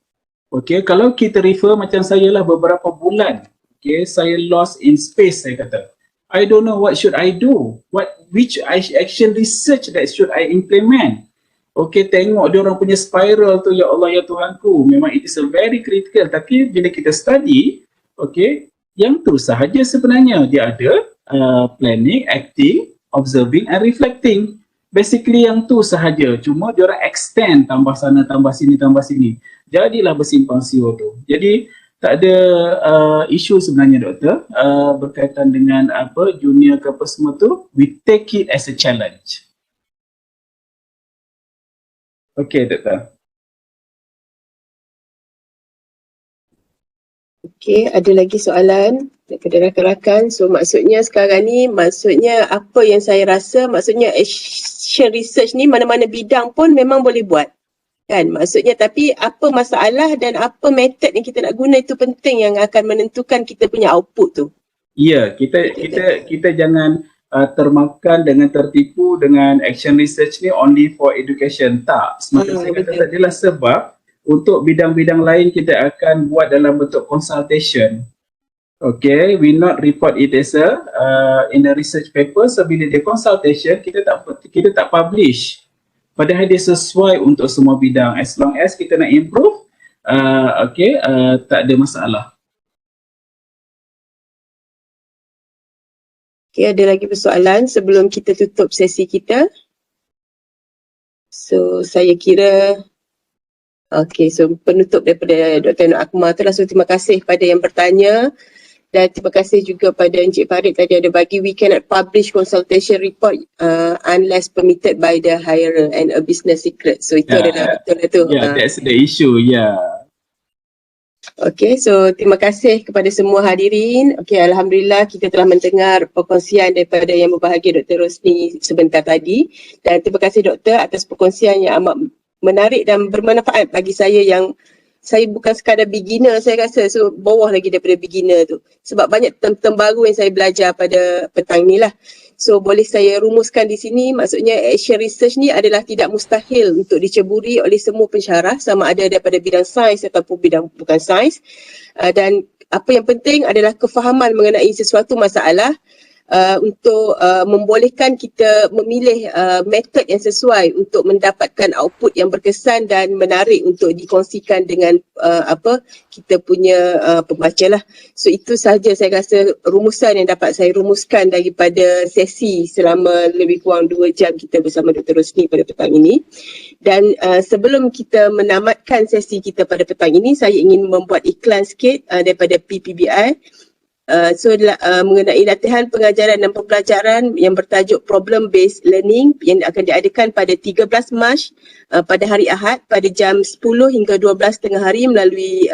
Okay, kalau kita refer macam saya lah beberapa bulan. Okay, saya lost in space, saya kata. I don't know what should I do. Which action research that should I implement? Okay, tengok dia orang punya spiral tu, ya Allah ya Tuhanku. Memang it is a very critical. Tapi bila kita study, okay, yang tu sahaja sebenarnya. Dia ada planning, acting, observing and reflecting. Basically yang tu sahaja. Cuma dia orang extend, tambah sana, tambah sini, tambah sini. Jadilah bersimpang siur tu. Jadi tak ada isu sebenarnya, Doktor, berkaitan dengan apa junior ke apa semua tu. We take it as a challenge. Okay, Doktor. Okay, ada lagi soalan daripada rakan-rakan. So maksudnya sekarang ni, maksudnya apa yang saya rasa, maksudnya action research ni mana-mana bidang pun memang boleh buat. Kan? Maksudnya tapi apa masalah dan apa method yang kita nak guna itu penting yang akan menentukan kita punya output tu. Ya, kita jangan termakan dengan tertipu dengan action research ni only for education. Tak, semacam saya kata tadi lah, sebab untuk bidang-bidang lain kita akan buat dalam bentuk consultation. Okay, we not report it as in a research paper. So bila dia consultation, kita tak publish. Padahal dia sesuai untuk semua bidang. As long as kita nak improve, tak ada masalah. Okay, ada lagi persoalan sebelum kita tutup sesi kita. So saya kira so penutup daripada Dr. Nur Akmal tu lah. So terima kasih kepada yang bertanya. Dan terima kasih juga pada Encik Farid tadi ada bagi, we cannot publish consultation report unless permitted by the hirer and a business secret. So itu adalah betul lah tu. Yeah, that's the issue, yeah. Okay, so terima kasih kepada semua hadirin. Okay, Alhamdulillah kita telah mendengar perkongsian daripada yang berbahagia Dr. Rosni sebentar tadi. Dan terima kasih Doktor atas perkongsian yang amat menarik dan bermanfaat bagi saya yang saya bukan sekadar beginner, saya rasa. So bawah lagi daripada beginner tu. Sebab banyak term-term baru yang saya belajar pada petang ni lah. So boleh saya rumuskan di sini, maksudnya action research ni adalah tidak mustahil untuk diceburi oleh semua pensyarah, sama ada daripada bidang sains ataupun bidang bukan sains. Dan apa yang penting adalah kefahaman mengenai sesuatu masalah untuk membolehkan kita memilih metod yang sesuai untuk mendapatkan output yang berkesan dan menarik untuk dikongsikan dengan kita punya pembaca lah. So itu sahaja saya rasa rumusan yang dapat saya rumuskan daripada sesi selama lebih kurang 2 jam kita bersama Dr. Rosni pada petang ini. Dan sebelum kita menamatkan sesi kita pada petang ini, saya ingin membuat iklan sikit daripada PPBI. Mengenai latihan pengajaran dan pembelajaran yang bertajuk Problem Based Learning yang akan diadakan pada 13 Mac pada hari Ahad pada jam 10 hingga 12 tengah hari melalui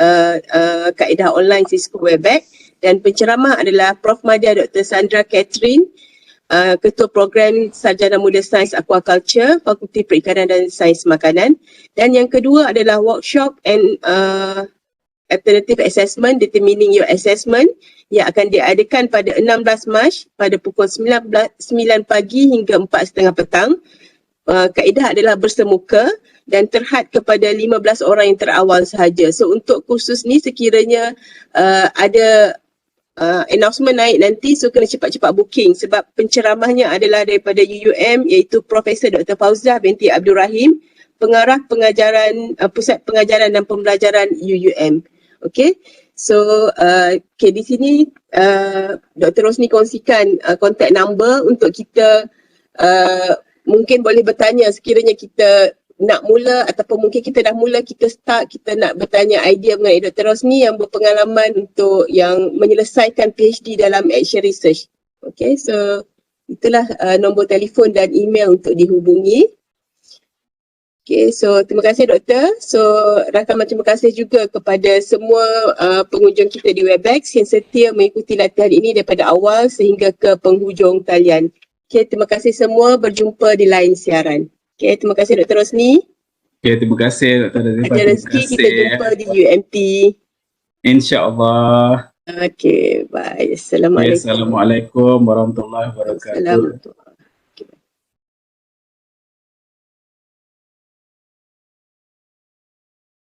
kaedah online Cisco Webex, dan penceramah adalah Prof. Madya Dr. Sandra Catherine, Ketua Program Sarjana Muda Sains Aquaculture, Fakulti Perikanan dan Sains Makanan. Dan yang kedua adalah workshop and Alternative Assessment, Determining Your Assessment, yang akan diadakan pada 16 Mac pada pukul 9 pagi hingga 4.30 petang. Kaedah adalah bersemuka dan terhad kepada 15 orang yang terawal sahaja. So untuk kursus ni sekiranya ada announcement naik nanti, so kena cepat-cepat booking sebab penceramahnya adalah daripada UUM, iaitu Profesor Dr. Fauzah binti Abdul Rahim, Pengarah Pengajaran Pusat Pengajaran dan Pembelajaran UUM. Okay, so di sini Dr. Rosni kongsikan contact number untuk kita mungkin boleh bertanya sekiranya kita nak mula ataupun mungkin kita dah mula, kita nak bertanya idea mengenai Dr. Rosni yang berpengalaman untuk yang menyelesaikan PhD dalam action research. Okay, so itulah nombor telefon dan email untuk dihubungi. Okay, so terima kasih Doktor. So rakan terima kasih juga kepada semua pengunjung kita di Webex yang setia mengikuti latihan ini daripada awal sehingga ke penghujung talian. Okay, terima kasih semua. Berjumpa di lain siaran. Okay, terima kasih Dr. Rosni. Okay, terima kasih Dr. Razifah. Ada Terima rezeki kita kasih. jumpa di UMT. InsyaAllah. Okay, bye. Okay, Assalamualaikum. Assalamualaikum warahmatullahi wabarakatuh. Assalamualaikum.